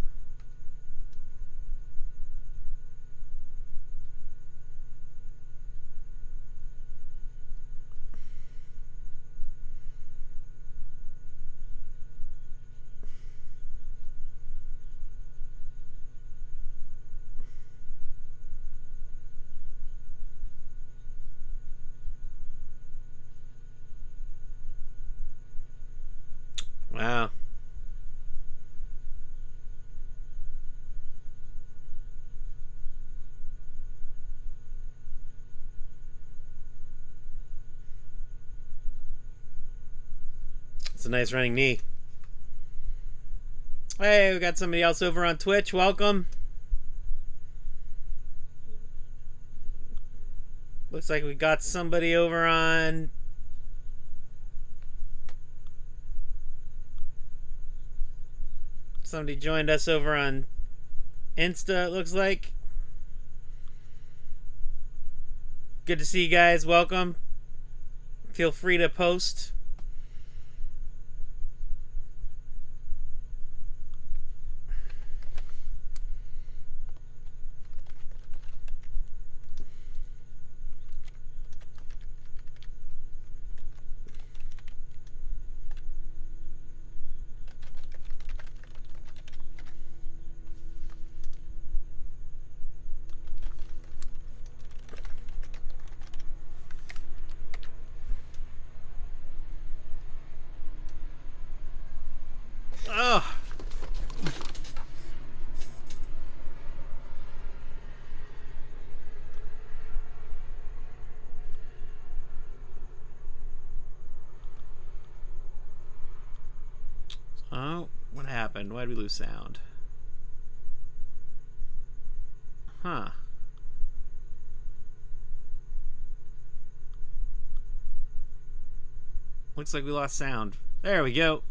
It's a nice running knee. Hey, we got somebody else over on Twitch. Welcome. Looks like we got somebody over on... Somebody joined us over on Insta, it looks like. Good to see you guys. Welcome. Feel free to post. Oh. Oh, what happened? Why did we lose sound? Huh. Looks like we lost sound. There we go.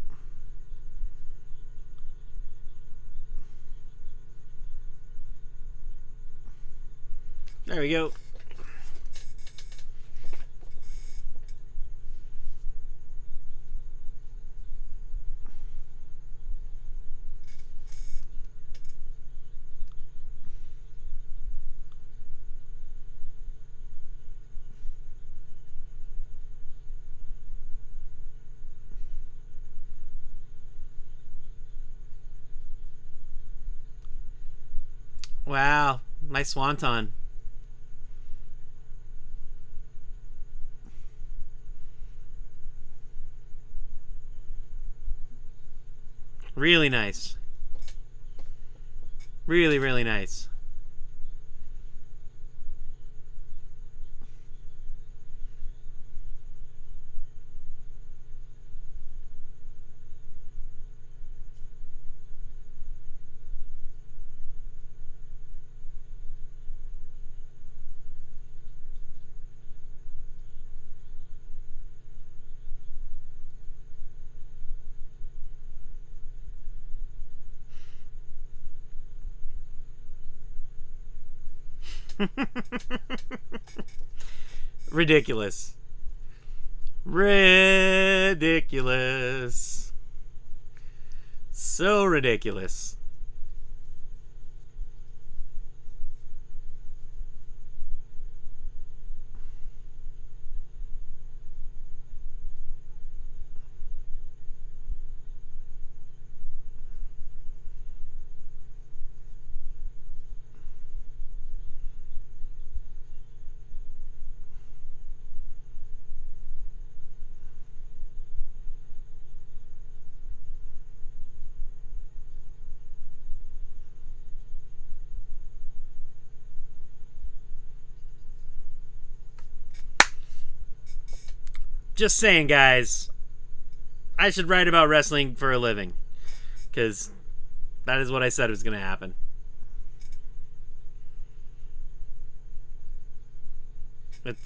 There we go. Wow, nice swanton. Really nice. Really, really nice. Ridiculous. Ridiculous. So ridiculous. Just saying, guys. I should write about wrestling for a living. Because that is what I said was going to happen.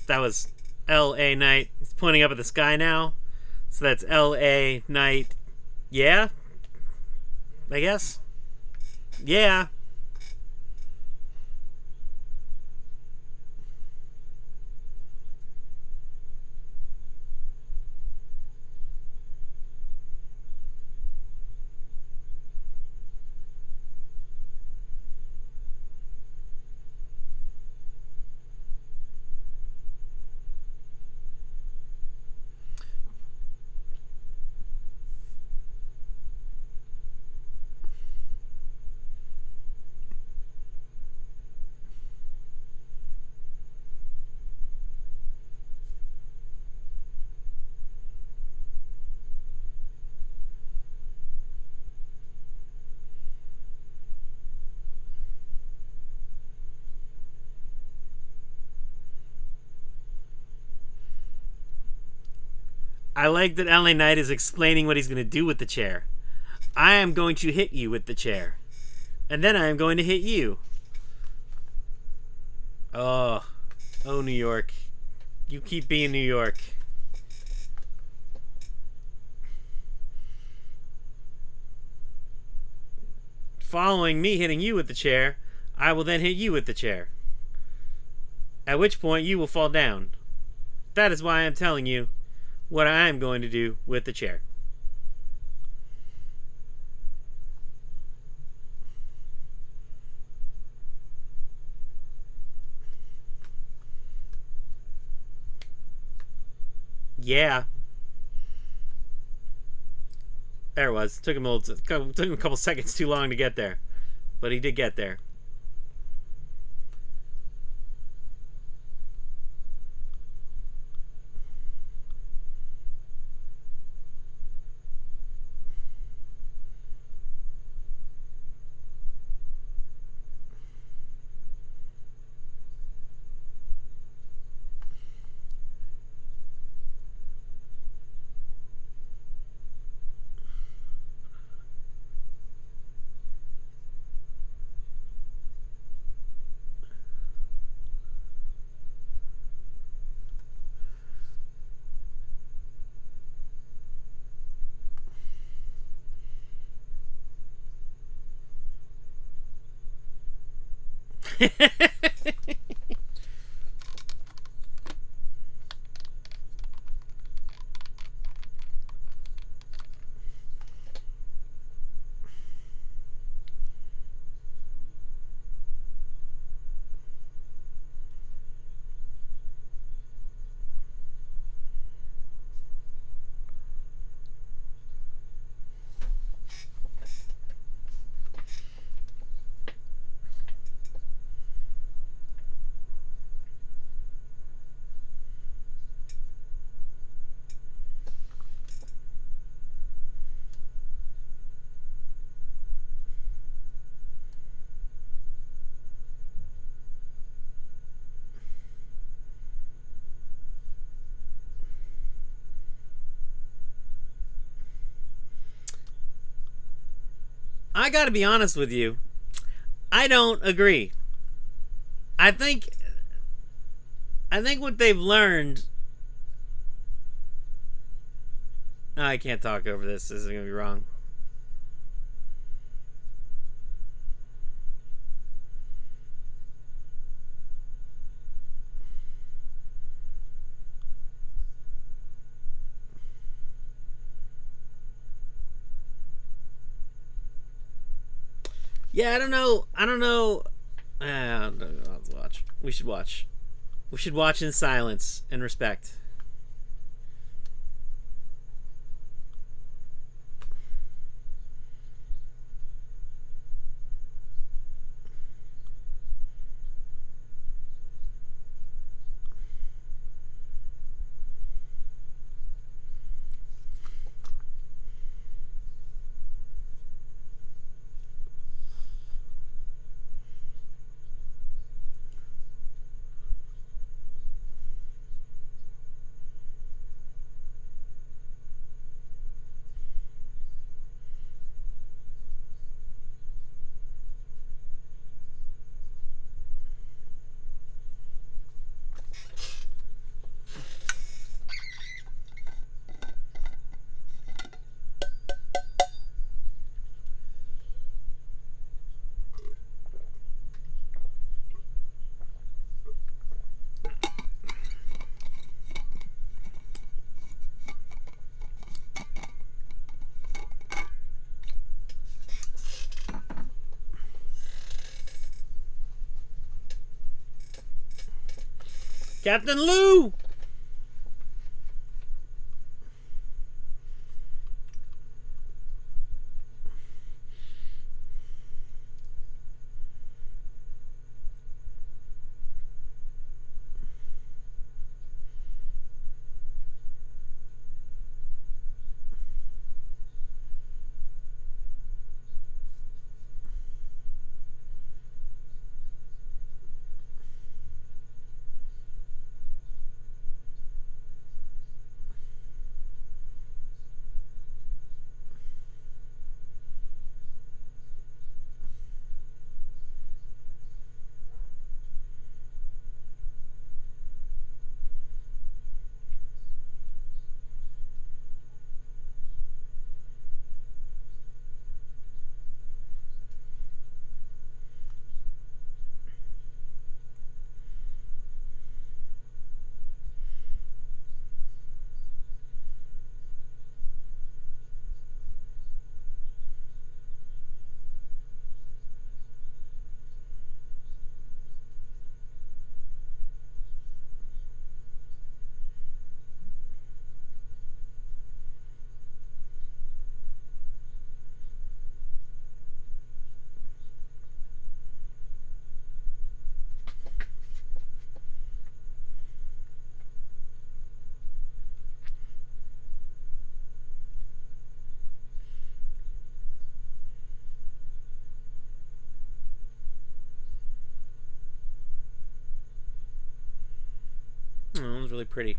That was L.A. Knight. He's pointing up at the sky now. So that's L.A. Knight. Yeah? I guess? Yeah. I like that LA Knight is explaining what he's going to do with the chair. I am going to hit you with the chair. And then I am going to hit you. Oh. Oh, New York. You keep being New York. Following me hitting you with the chair, I will then hit you with the chair. At which point you will fall down. That is why I am telling you what I am going to do with the chair. Yeah. There it was. Took him a couple seconds too long to get there. But he did get there. I gotta be honest with you. I don't agree. I think what they've learned. Oh, I can't talk over this. This is gonna be wrong. Yeah, I don't know. I'll watch. We should watch. We should watch in silence and respect. Captain Lou! one's really pretty.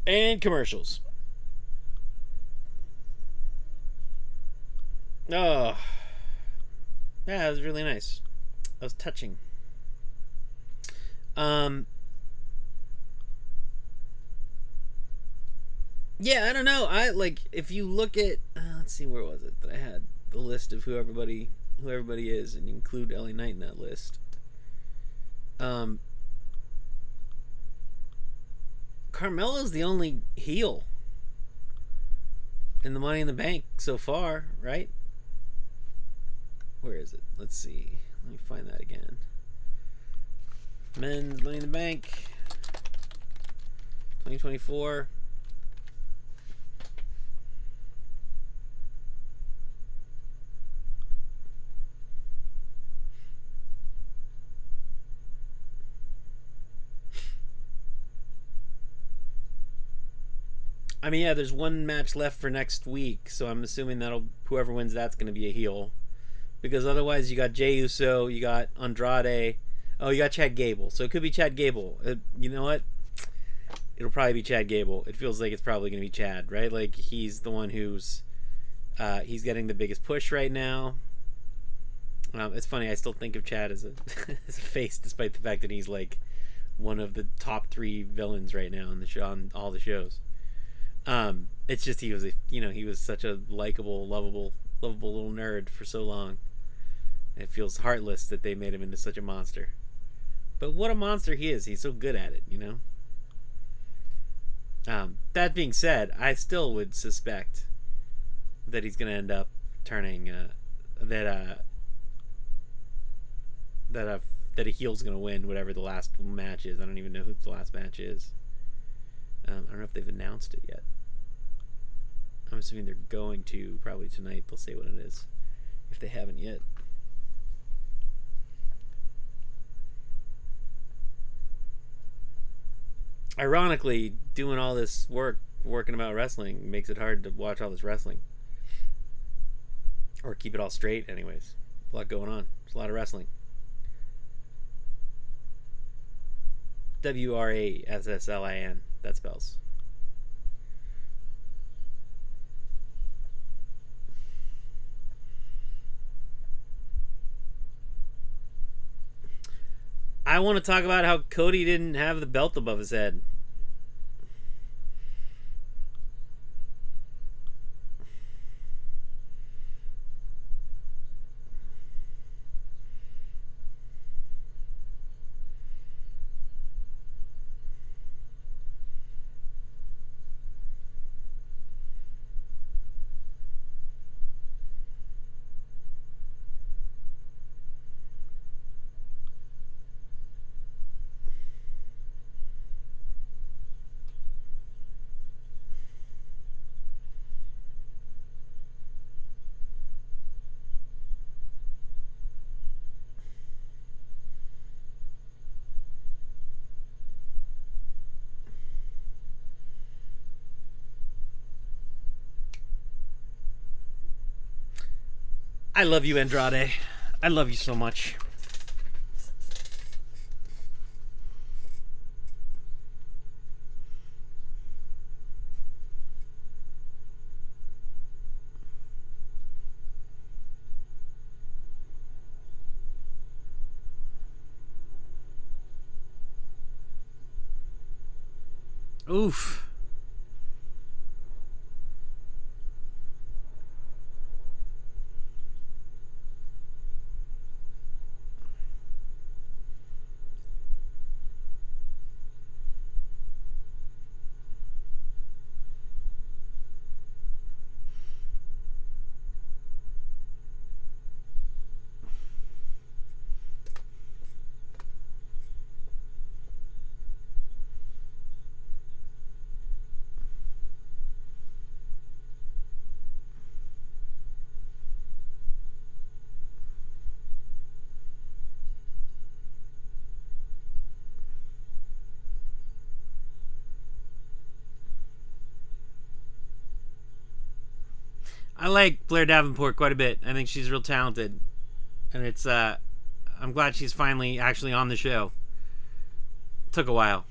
And commercials. Oh, yeah, that was really nice. That was touching. Um, yeah, I don't know. I like if you look at let's see, where was it that I had the list of who everybody is, and include LA Knight in that list. Um, Carmelo's the only heel in the Money in the Bank so far, right? Where is it? Let's see. Let me find that again. Men's Money in the Bank 2024. I mean, yeah, there's one match left for next week, so I'm assuming that'll whoever wins that's going to be a heel. Because otherwise, you got Jey Uso, you got Andrade, oh, you got Chad Gable. So it could be Chad Gable. You know what? It'll probably be Chad Gable. It feels like it's probably going to be Chad, right? Like he's the one who's he's getting the biggest push right now. It's funny. I still think of Chad as a as a face, despite the fact that he's like one of the top 3 villains right now on the show, on all the shows. It's just he was he was such a likable, lovable little nerd for so long. It feels heartless that they made him into such a monster. But what a monster he is! He's so good at it, That being said, I still would suspect that he's going to end up turning that a heel's going to win whatever the last match is. I don't even know who the last match is. I don't know if they've announced it yet. I'm assuming they're going to probably tonight. They'll say what it is if they haven't yet. Ironically, doing all this working about wrestling makes it hard to watch all this wrestling or keep it all straight. Anyways, a lot going on. There's a lot of wrestling. WRASSLIN. That spells. I want to talk about how Cody didn't have the belt above his head. I love you, Andrade. I love you so much. Oof. I like Blair Davenport quite a bit. I think she's real talented, and it's I'm glad she's finally actually on the show. Took a while.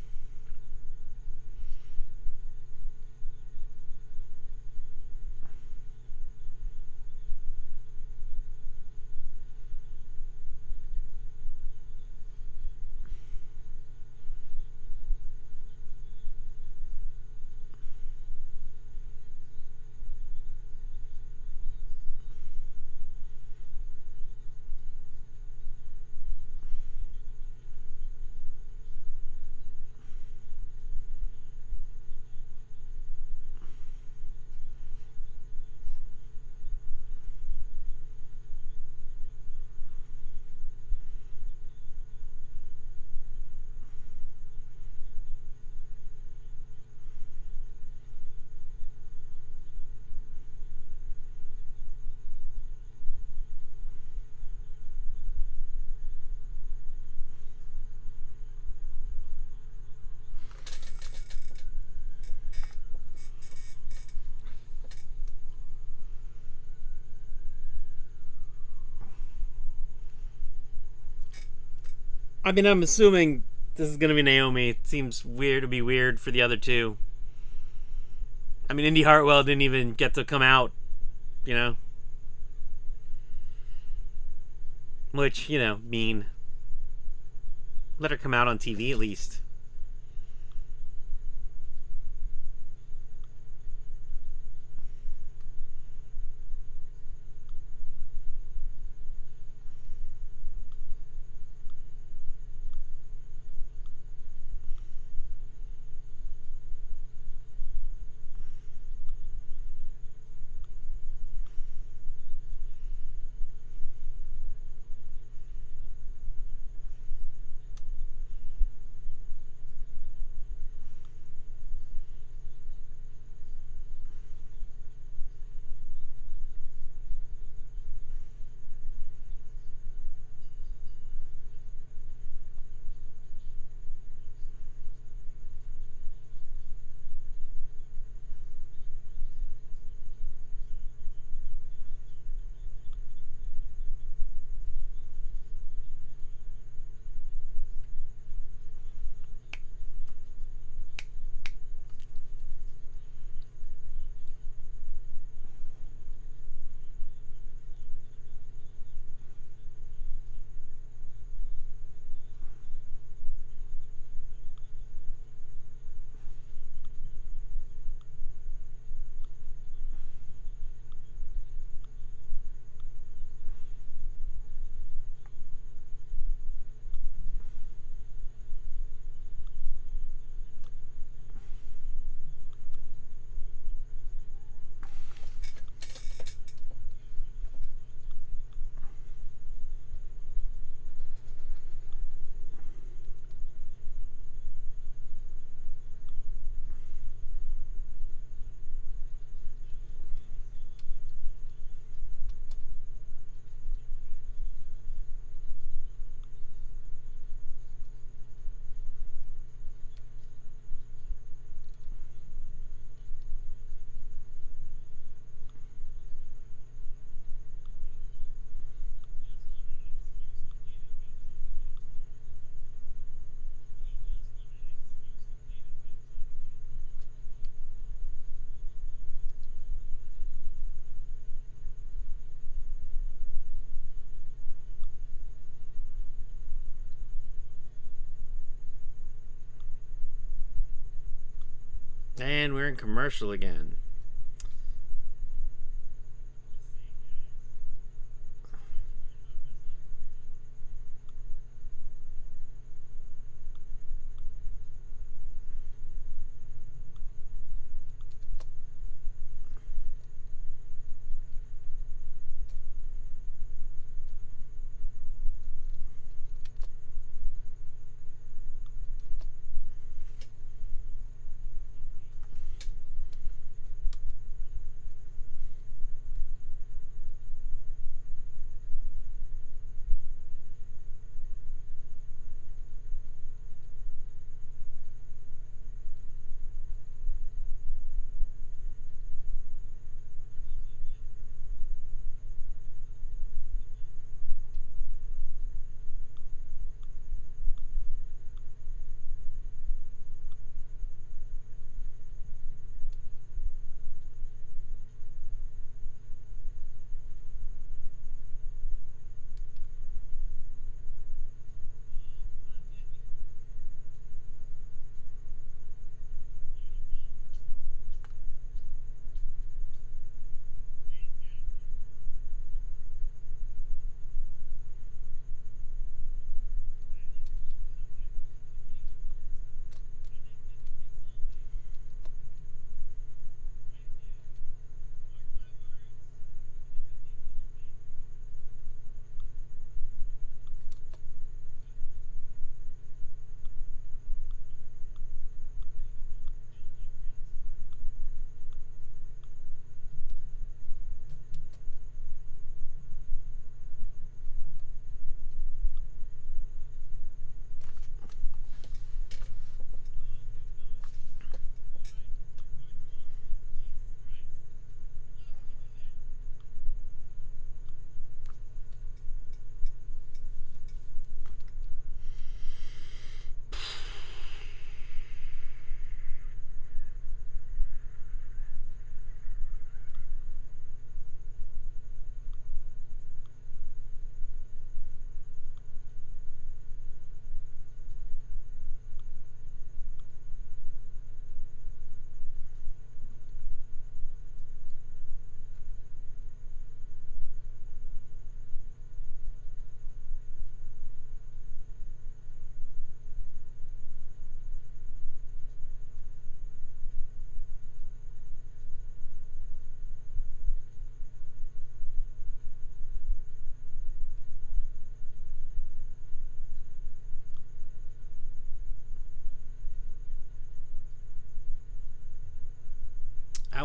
I mean, I'm assuming this is gonna be Naomi. It seems weird to be weird for the other two. I mean, Indy Hartwell didn't even get to come out, you know? Which, mean. Let her come out on TV at least. And we're in commercial again.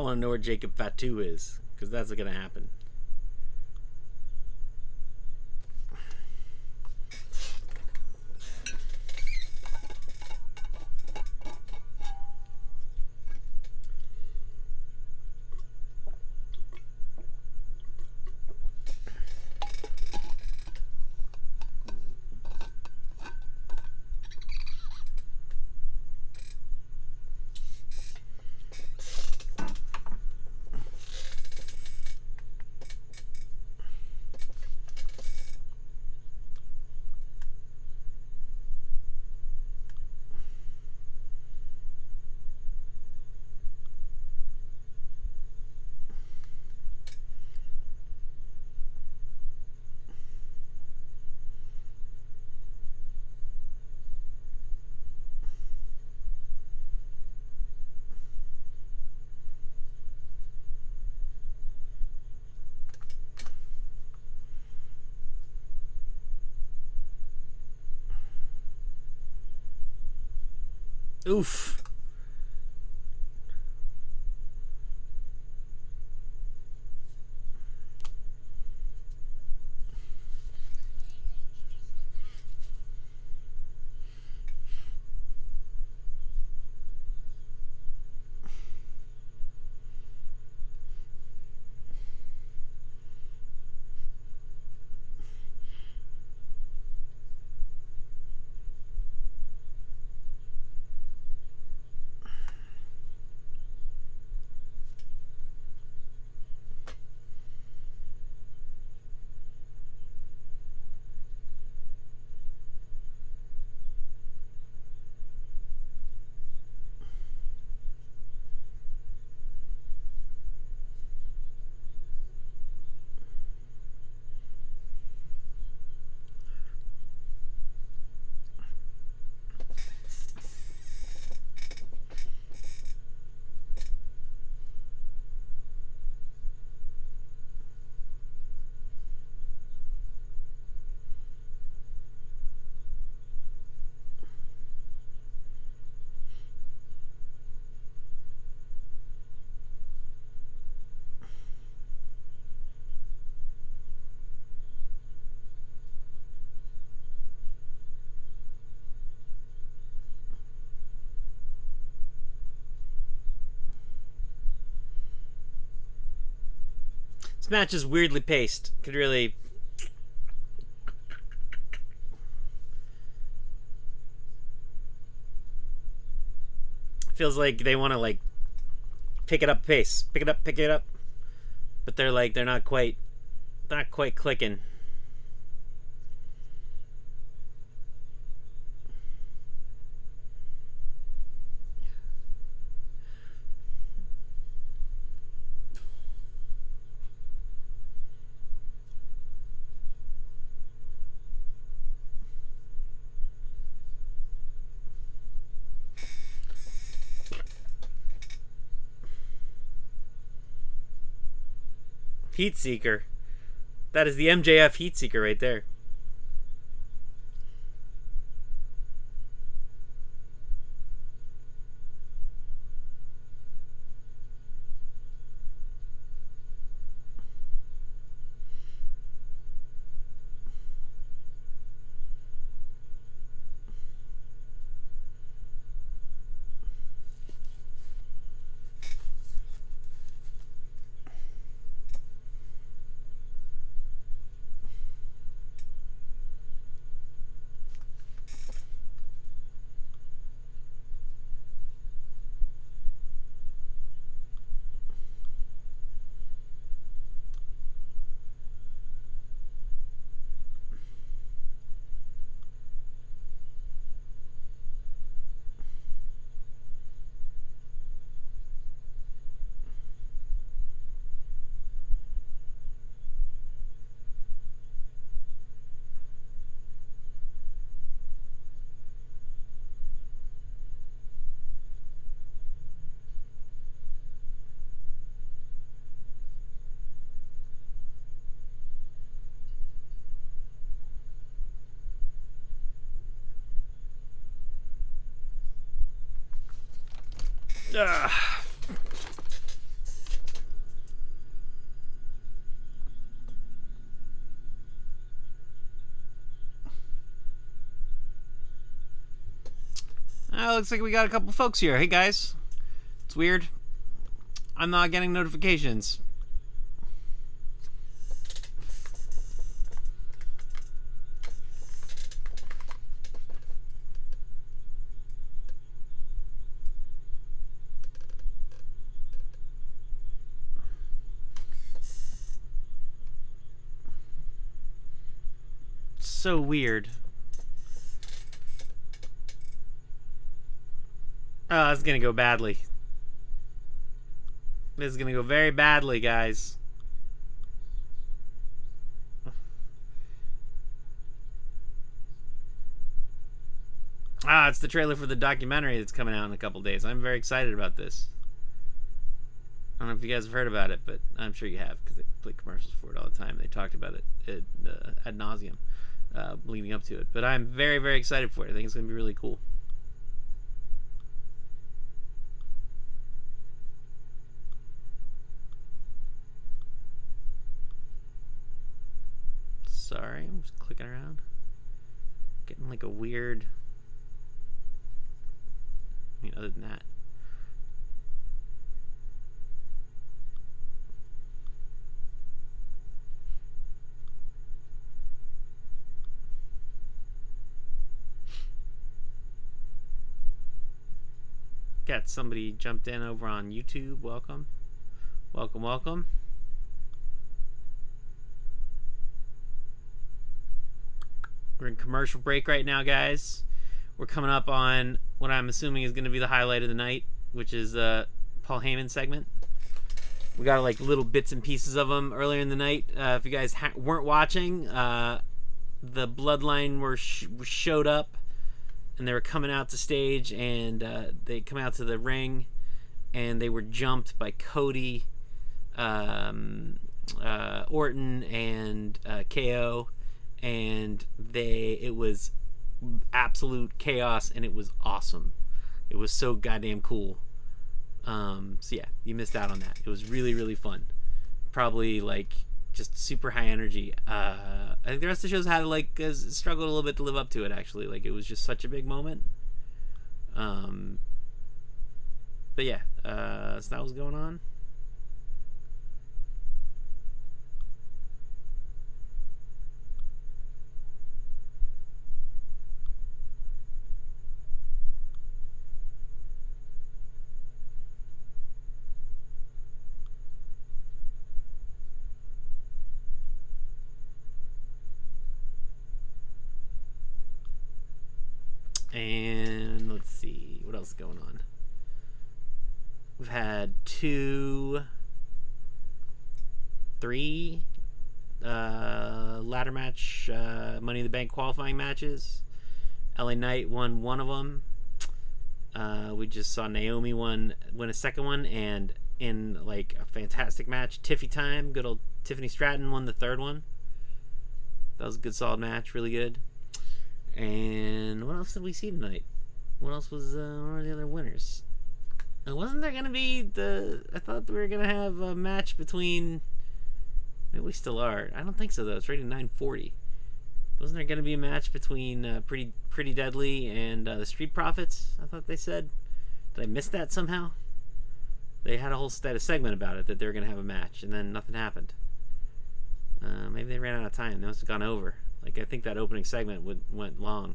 want to know where Jacob Fatu is, because that's going to happen. Oof. This match is weirdly paced. Could really... Feels like they want to, like, pick it up pace. Pick it up. But they're like, they're not quite clicking. Heatseeker. That is the MJF Heatseeker right there. Looks like we got a couple folks here. Hey guys. It's weird. I'm not getting notifications. So weird. Oh, it's gonna go badly. This is gonna go very badly, guys. It's the trailer for the documentary that's coming out in a couple days. I'm very excited about this. I don't know if you guys have heard about it, but I'm sure you have because they play commercials for it all the time. They talked about it ad nauseum leading up to it. But I'm very, very excited for it. I think it's going to be really cool. Sorry, I'm just clicking around. Getting like a weird... I mean, other than that. Got somebody jumped in over on YouTube. Welcome. Welcome, welcome. We're in commercial break right now, guys. We're coming up on what I'm assuming is going to be the highlight of the night, which is Paul Heyman segment. We got like little bits and pieces of them earlier in the night. If you guys weren't watching, the Bloodline showed up, and they were coming out to stage, and they come out to the ring, and they were jumped by Cody, Orton, and KO, and it was absolute chaos, and it was awesome. It was so goddamn cool. So yeah, you missed out on that. It was really, really fun. Probably like just super high energy. I think the rest of the shows had to like struggled a little bit to live up to it. Actually, like it was just such a big moment. But yeah, so that was going on. And let's see what else is going on. We've had 3 ladder match Money in the Bank qualifying matches. LA Knight won one of them. We just saw Naomi win a second one, and in like a fantastic match, Tiffy time, good old Tiffany Stratton won the third one. That was a good solid match, really good. And what else did we see tonight? What else was what were the other winners? Wasn't there gonna be I thought we were gonna have a match between. Maybe we still are. I don't think so though. It's rated 940. Wasn't there gonna be a match between Pretty Deadly and the Street Profits? I thought they said. Did I miss that somehow? They had a whole segment about it that they were gonna have a match, and then nothing happened. Maybe they ran out of time. They must have gone over. Like I think that opening segment went long.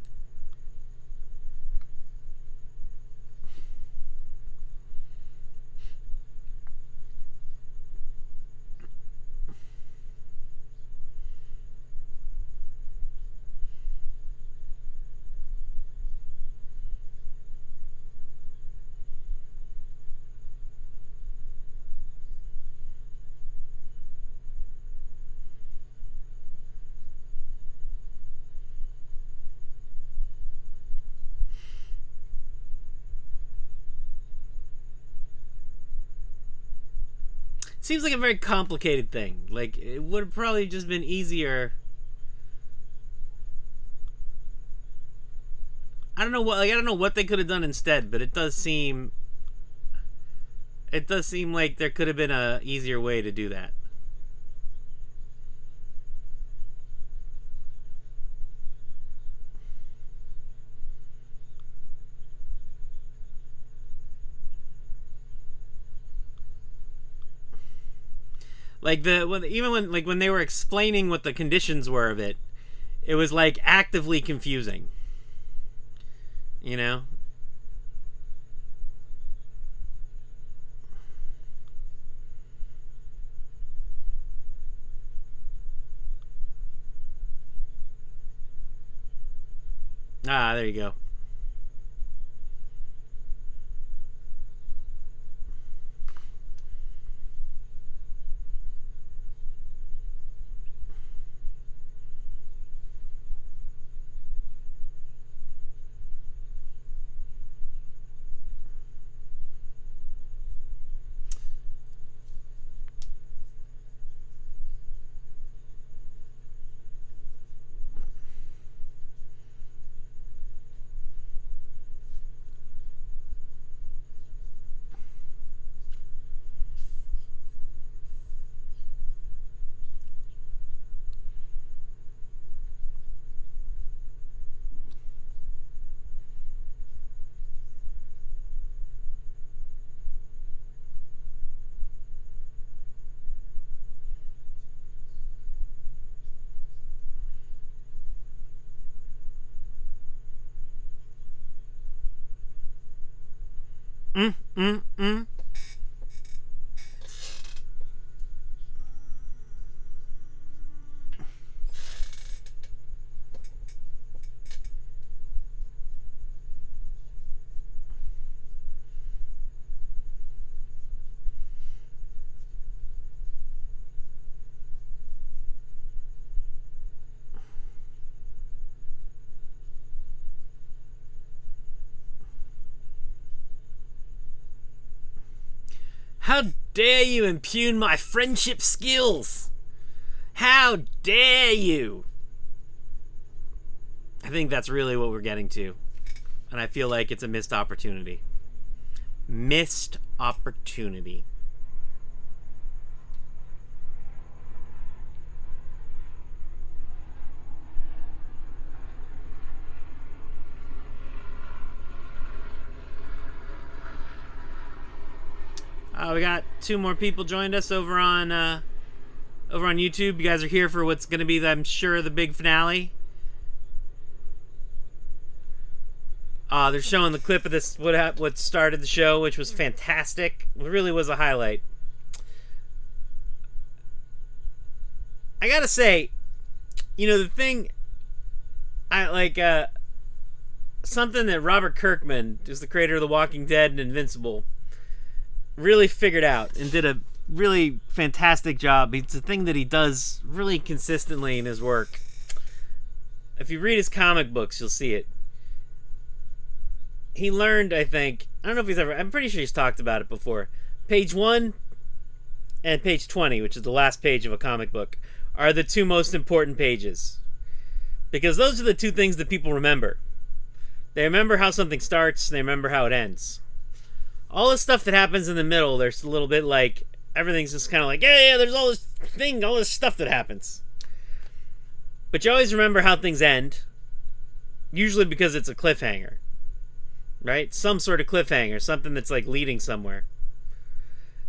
Seems like a very complicated thing. Like it would have probably just been easier. I don't know what they could have done instead, but it does seem like there could have been a easier way to do that. Like even when they were explaining what the conditions were of it, it was like actively confusing. You know? Ah, there you go. Mm, mm, mm. How dare you impugn my friendship skills? How dare you? I think that's really what we're getting to. And I feel like it's a missed opportunity. Missed opportunity. We got 2 more people joined us over on YouTube. You guys are here for what's going to be, I'm sure, the big finale. They're showing the clip of this, what started the show, which was fantastic. It really was a highlight. I gotta say, you know, the thing, I like, something that Robert Kirkman, who's the creator of The Walking Dead and Invincible, really figured out and did a really fantastic job. It's a thing that he does really consistently in his work. If you read his comic books, you'll see it. He learned, I think, I don't know if he's ever, I'm pretty sure he's talked about it before. Page 1 and page 20, which is the last page of a comic book, are the 2 most important pages. Because those are the 2 things that people remember. They remember how something starts, and they remember how it ends. All the stuff that happens in the middle, there's a little bit like, everything's just kind of like, yeah, there's all this stuff that happens. But you always remember how things end. Usually because it's a cliffhanger. Right? Some sort of cliffhanger. Something that's like leading somewhere.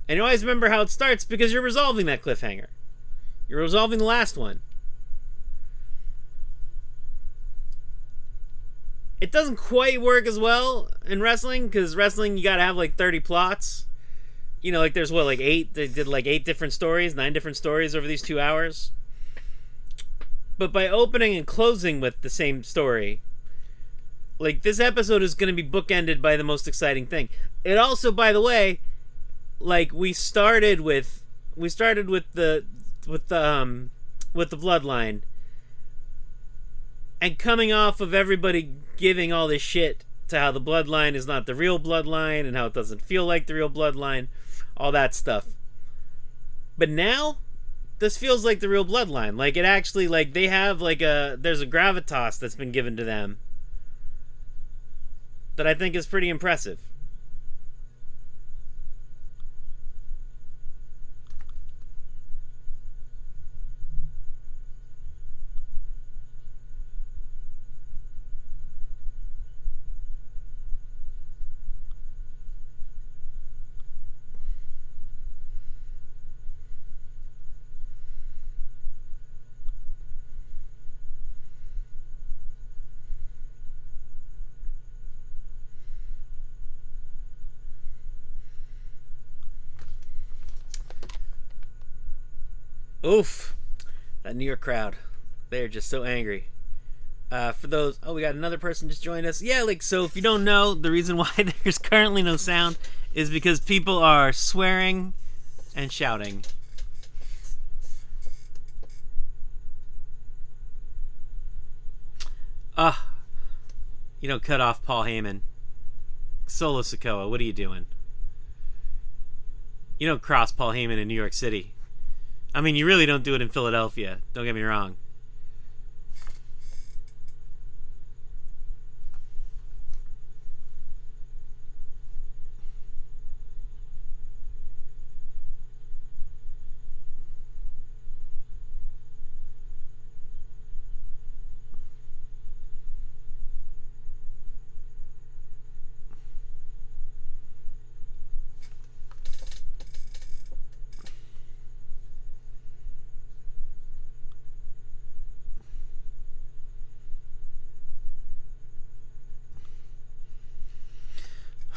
And you always remember how it starts because you're resolving that cliffhanger. You're resolving the last one. It doesn't quite work as well in wrestling, because wrestling, you gotta have like 30 plots. You know, like there's what, like 8? They did like 8 different stories, 9 different stories over these 2 hours. But by opening and closing with the same story, like this episode is going to be bookended by the most exciting thing. It also, by the way, like we started with the bloodline, and coming off of everybody giving all this shit to how the bloodline is not the real bloodline and how it doesn't feel like the real bloodline, all that stuff. But now this feels like the real bloodline. Like it actually, like they have like there's a gravitas that's been given to them that I think is pretty impressive. Oof. That New York crowd. They're just so angry. For those, oh, we got another person just joined us. Yeah, like, so if you don't know, the reason why there's currently no sound is because people are swearing and shouting. You don't cut off Paul Heyman. Solo Sikoa, what are you doing? You don't cross Paul Heyman in New York City. I mean, you really don't do it in Philadelphia. Don't get me wrong.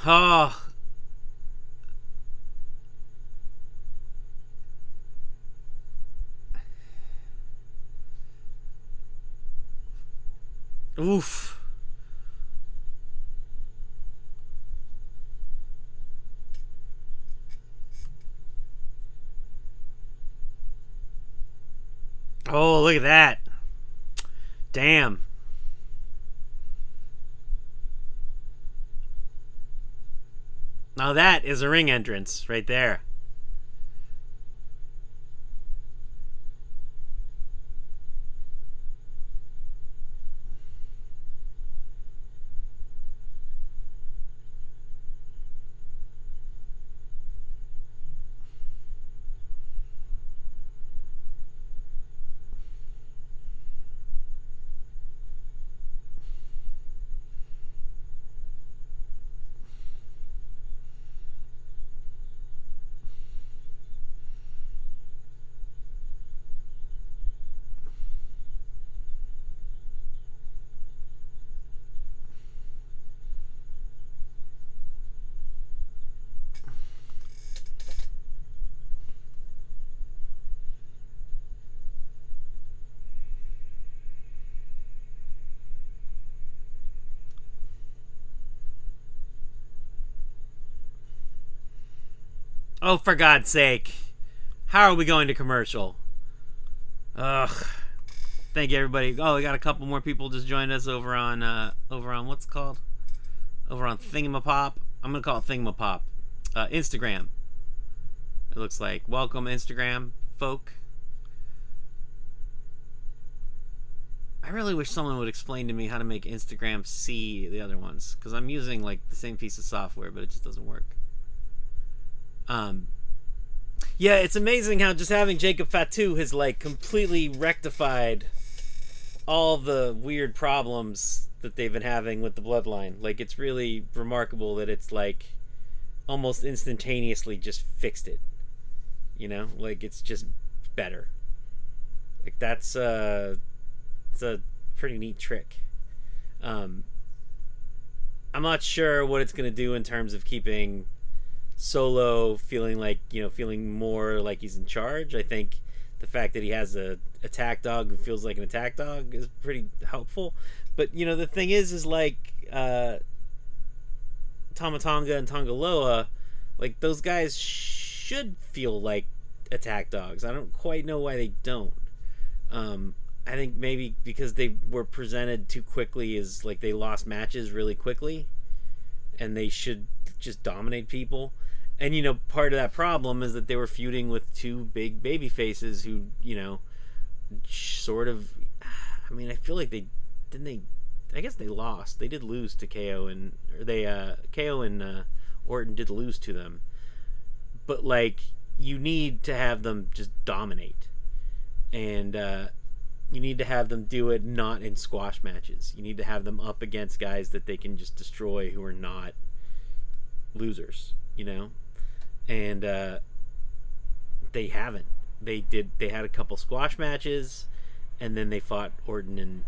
Oh. Oof. Oh, look at that. Damn. Now that is a ring entrance right there. Oh, for God's sake. How are we going to commercial? Ugh. Thank you, everybody. Oh, we got a couple more people just joined us over on what's it called? Over on Thingamapop. I'm gonna call it Thingamapop. Instagram. It looks like. Welcome, Instagram folk. I really wish someone would explain to me how to make Instagram see the other ones, because I'm using like the same piece of software, but it just doesn't work. Yeah, it's amazing how just having Jacob Fatu has like completely rectified all the weird problems that they've been having with the bloodline. Like, it's really remarkable that it's like almost instantaneously just fixed it. You know, like it's just better. Like that's it's a pretty neat trick. I'm not sure what it's gonna do in terms of keeping Solo feeling like, you know, feeling more like he's in charge. I think the fact that he has a attack dog who feels like an attack dog is pretty helpful. But, you know, the thing is like Tama Tonga and Tongaloa, like those guys should feel like attack dogs. I don't quite know why they don't. I think maybe because they were presented too quickly as like they lost matches really quickly and they should just dominate people. And, you know, part of that problem is that they were feuding with two big baby faces who, you know, sort of, I mean, I feel like I guess they lost. They did lose to KO and Orton did lose to them. But, like, you need to have them just dominate. And you need to have them do it not in squash matches. You need to have them up against guys that they can just destroy who are not losers, you know? And they haven't. They had a couple squash matches, and then they fought Orton and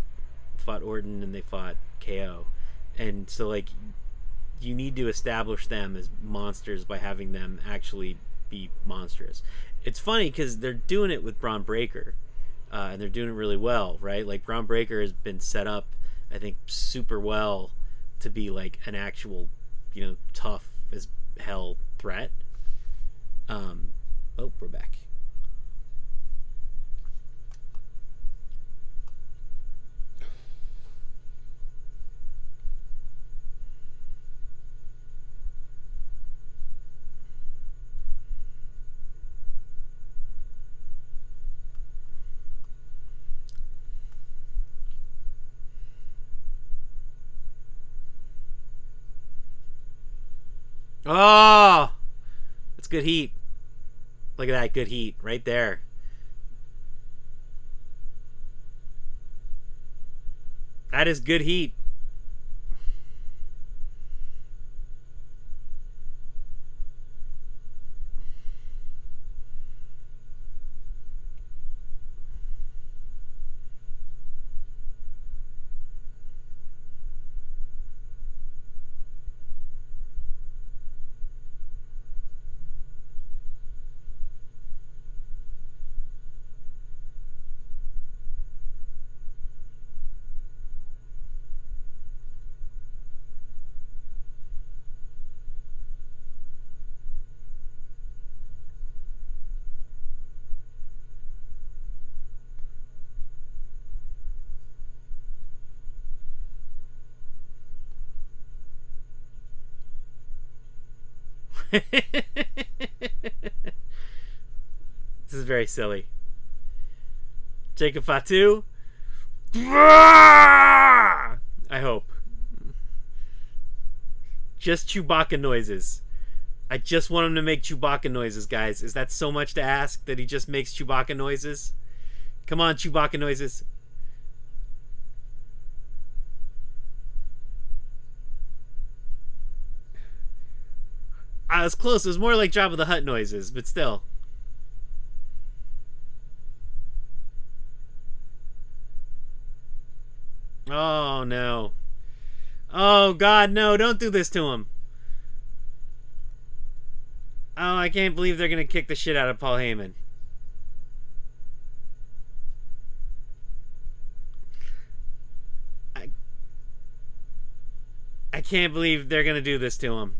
they fought KO. And so, like, you need to establish them as monsters by having them actually be monstrous. It's funny because they're doing it with Braun Breaker, and they're doing it really well, right? Like Braun Breaker has been set up, I think, super well to be like an actual, tough as hell threat. Oh, we're back. Oh, that's good heat. Look at that, good heat right there. That is good heat. This is very silly. Jacob Fatu. I hope. Just Chewbacca noises. I just want him to make Chewbacca noises, guys. Is that so much to ask that he just makes Chewbacca noises? Come on, Chewbacca noises. I was close. It was more like Jabba the Hutt noises, but still. Oh, no. Oh, God, no. Don't do this to him. Oh, I can't believe they're going to kick the shit out of Paul Heyman. I can't believe they're going to do this to him.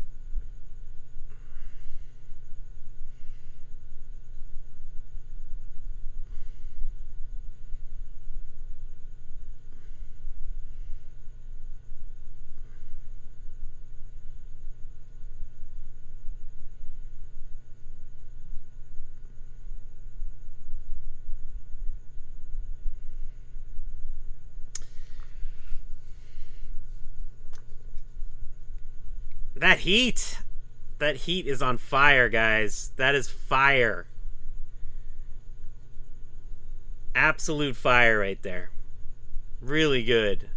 That heat. That heat is on fire, guys. That is fire. Absolute fire right there. Really good.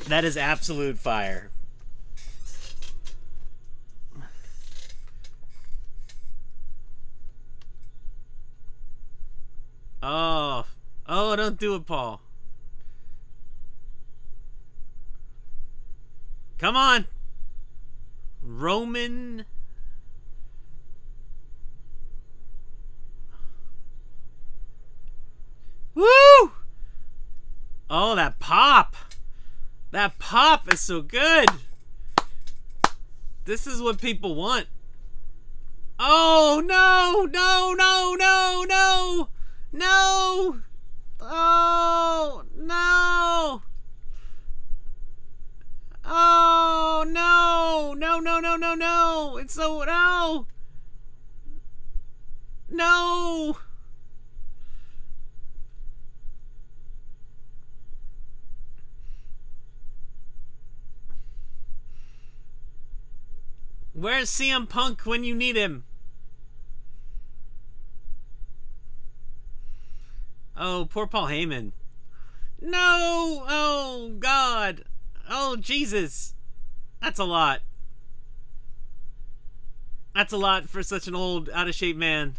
That is absolute fire. Oh. Oh, don't do it, Paul. Come on. Roman. Woo! Oh, that pop. That pop is so good. This is what people want. Oh, no, no, no, no, no. No! Oh, no! Oh, no! No, no, no, no, no! It's so... No! No! Where's CM Punk when you need him? Oh, poor Paul Heyman. No! Oh, God. Oh, Jesus. That's a lot. That's a lot for such an old, out of shape man.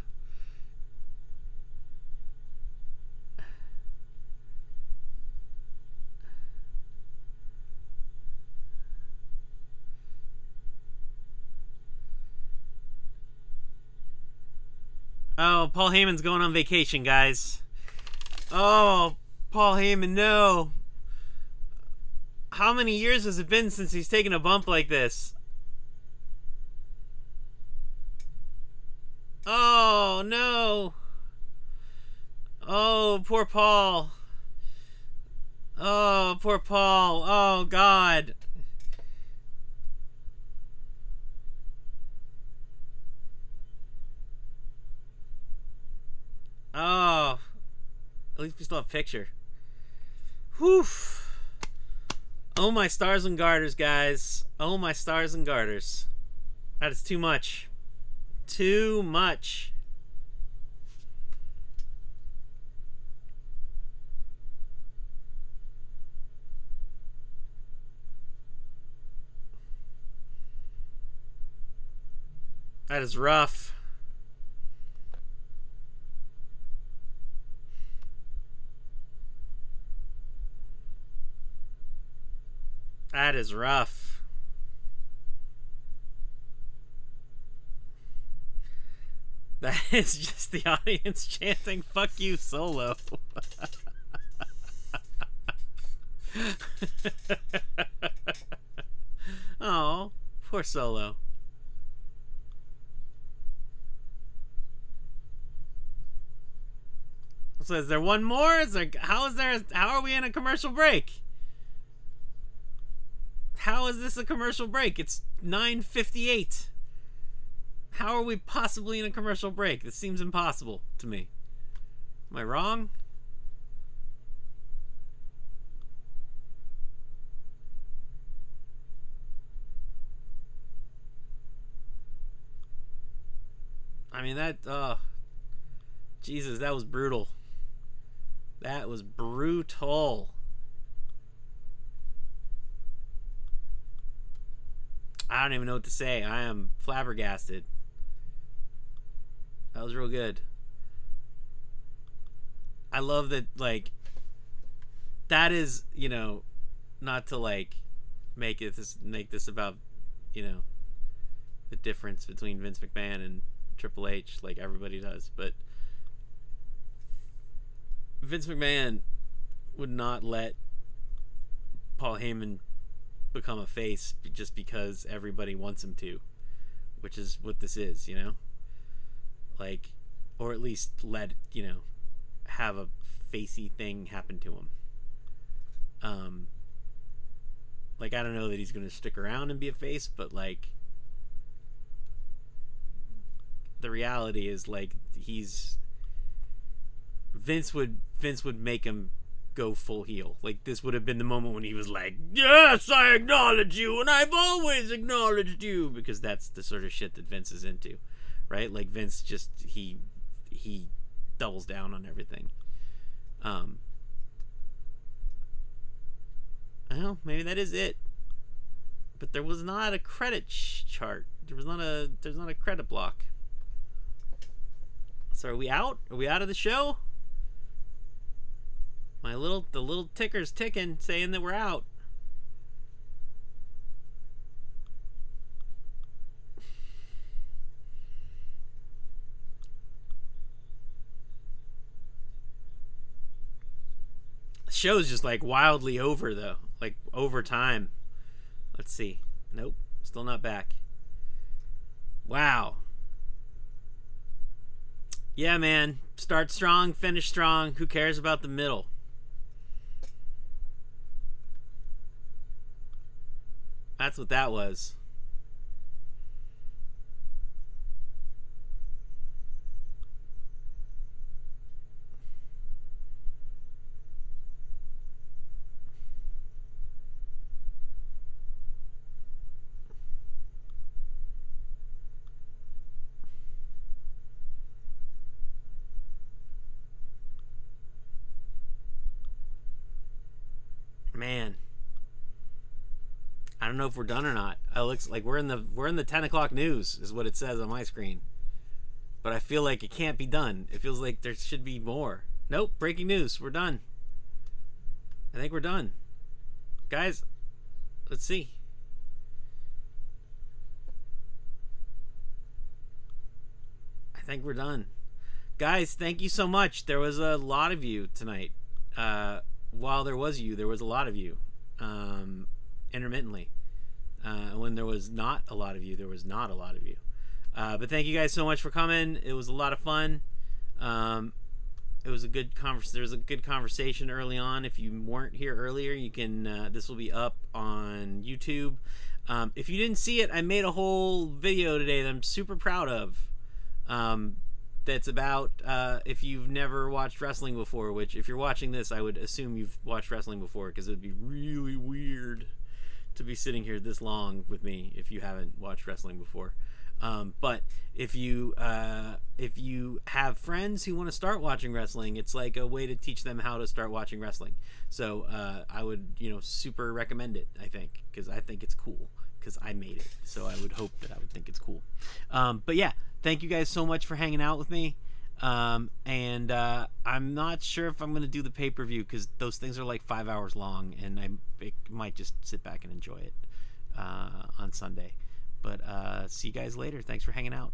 Oh, Paul Heyman's going on vacation, guys. Oh, Paul Heyman, no. How many years has it been since he's taken a bump like this? Oh, no. Oh, poor Paul. Oh, poor Paul. Oh, God. Oh. At least we still have a picture. Whew. Oh, my stars and garters, guys. Oh, my stars and garters. That is too much. Too much. That is rough. That is rough. That is just the audience chanting, "Fuck you, Solo." Oh, poor Solo. So is there one more? Is there? How is there? How are we in a commercial break? How is this a commercial break? It's 9:58. How are we possibly in a commercial break? This seems impossible to me. Am I wrong? I mean, that, Jesus, that was brutal. That was brutal. I don't even know what to say. I am flabbergasted. That was real good. I love that, like, that is, you know, not to, like, make this about, you know, the difference between Vince McMahon and Triple H, like everybody does, but Vince McMahon would not let Paul Heyman become a face just because everybody wants him to, which is what this is, you know? Like, or at least let, you know, have a facey thing happen to him. Like, I don't know that he's going to stick around and be a face, but, like, the reality is, like, Vince would make him go full heel. Like, this would have been the moment when he was like, "Yes, I acknowledge you, and I've always acknowledged you," because that's the sort of shit that Vince is into, right? Like, Vince just he doubles down on everything. Well, maybe that is it. But there was not a credit chart. There's not a credit block. So are we out? Are we out of the show? The little ticker's ticking, saying that we're out. The show's just like wildly over though, like over time. Let's see. Nope, still not back. Wow. Yeah, man. Start strong, finish strong. Who cares about the middle? That's what that was. Man. I don't know if we're done or not. It looks like we're in the 10 o'clock news is what it says on my screen. But I feel like it can't be done. It feels like there should be more. Nope, breaking news. We're done. I think we're done. Guys, let's see. I think we're done. Guys, thank you so much. There was a lot of you tonight. While there was you, there was a lot of you. Intermittently. When there was not a lot of you, there was not a lot of you. But thank you guys so much for coming. It was a lot of fun. It was a good there was a good conversation early on. If you weren't here earlier, you can this will be up on YouTube. If you didn't see it, I made a whole video today that I'm super proud of. That's about if you've never watched wrestling before, which if you're watching this, I would assume you've watched wrestling before, because it would be really weird to be sitting here this long with me if you haven't watched wrestling before. But if you have friends who want to start watching wrestling, it's like a way to teach them how to start watching wrestling. So I would super recommend it, I think, because I think it's cool, because I made it. So I would hope that I would think it's cool. But yeah, thank you guys so much for hanging out with me. And I'm not sure if I'm going to do the pay-per-view, because those things are like 5 hours long, and I might just sit back and enjoy it on Sunday. But see you guys later. Thanks for hanging out.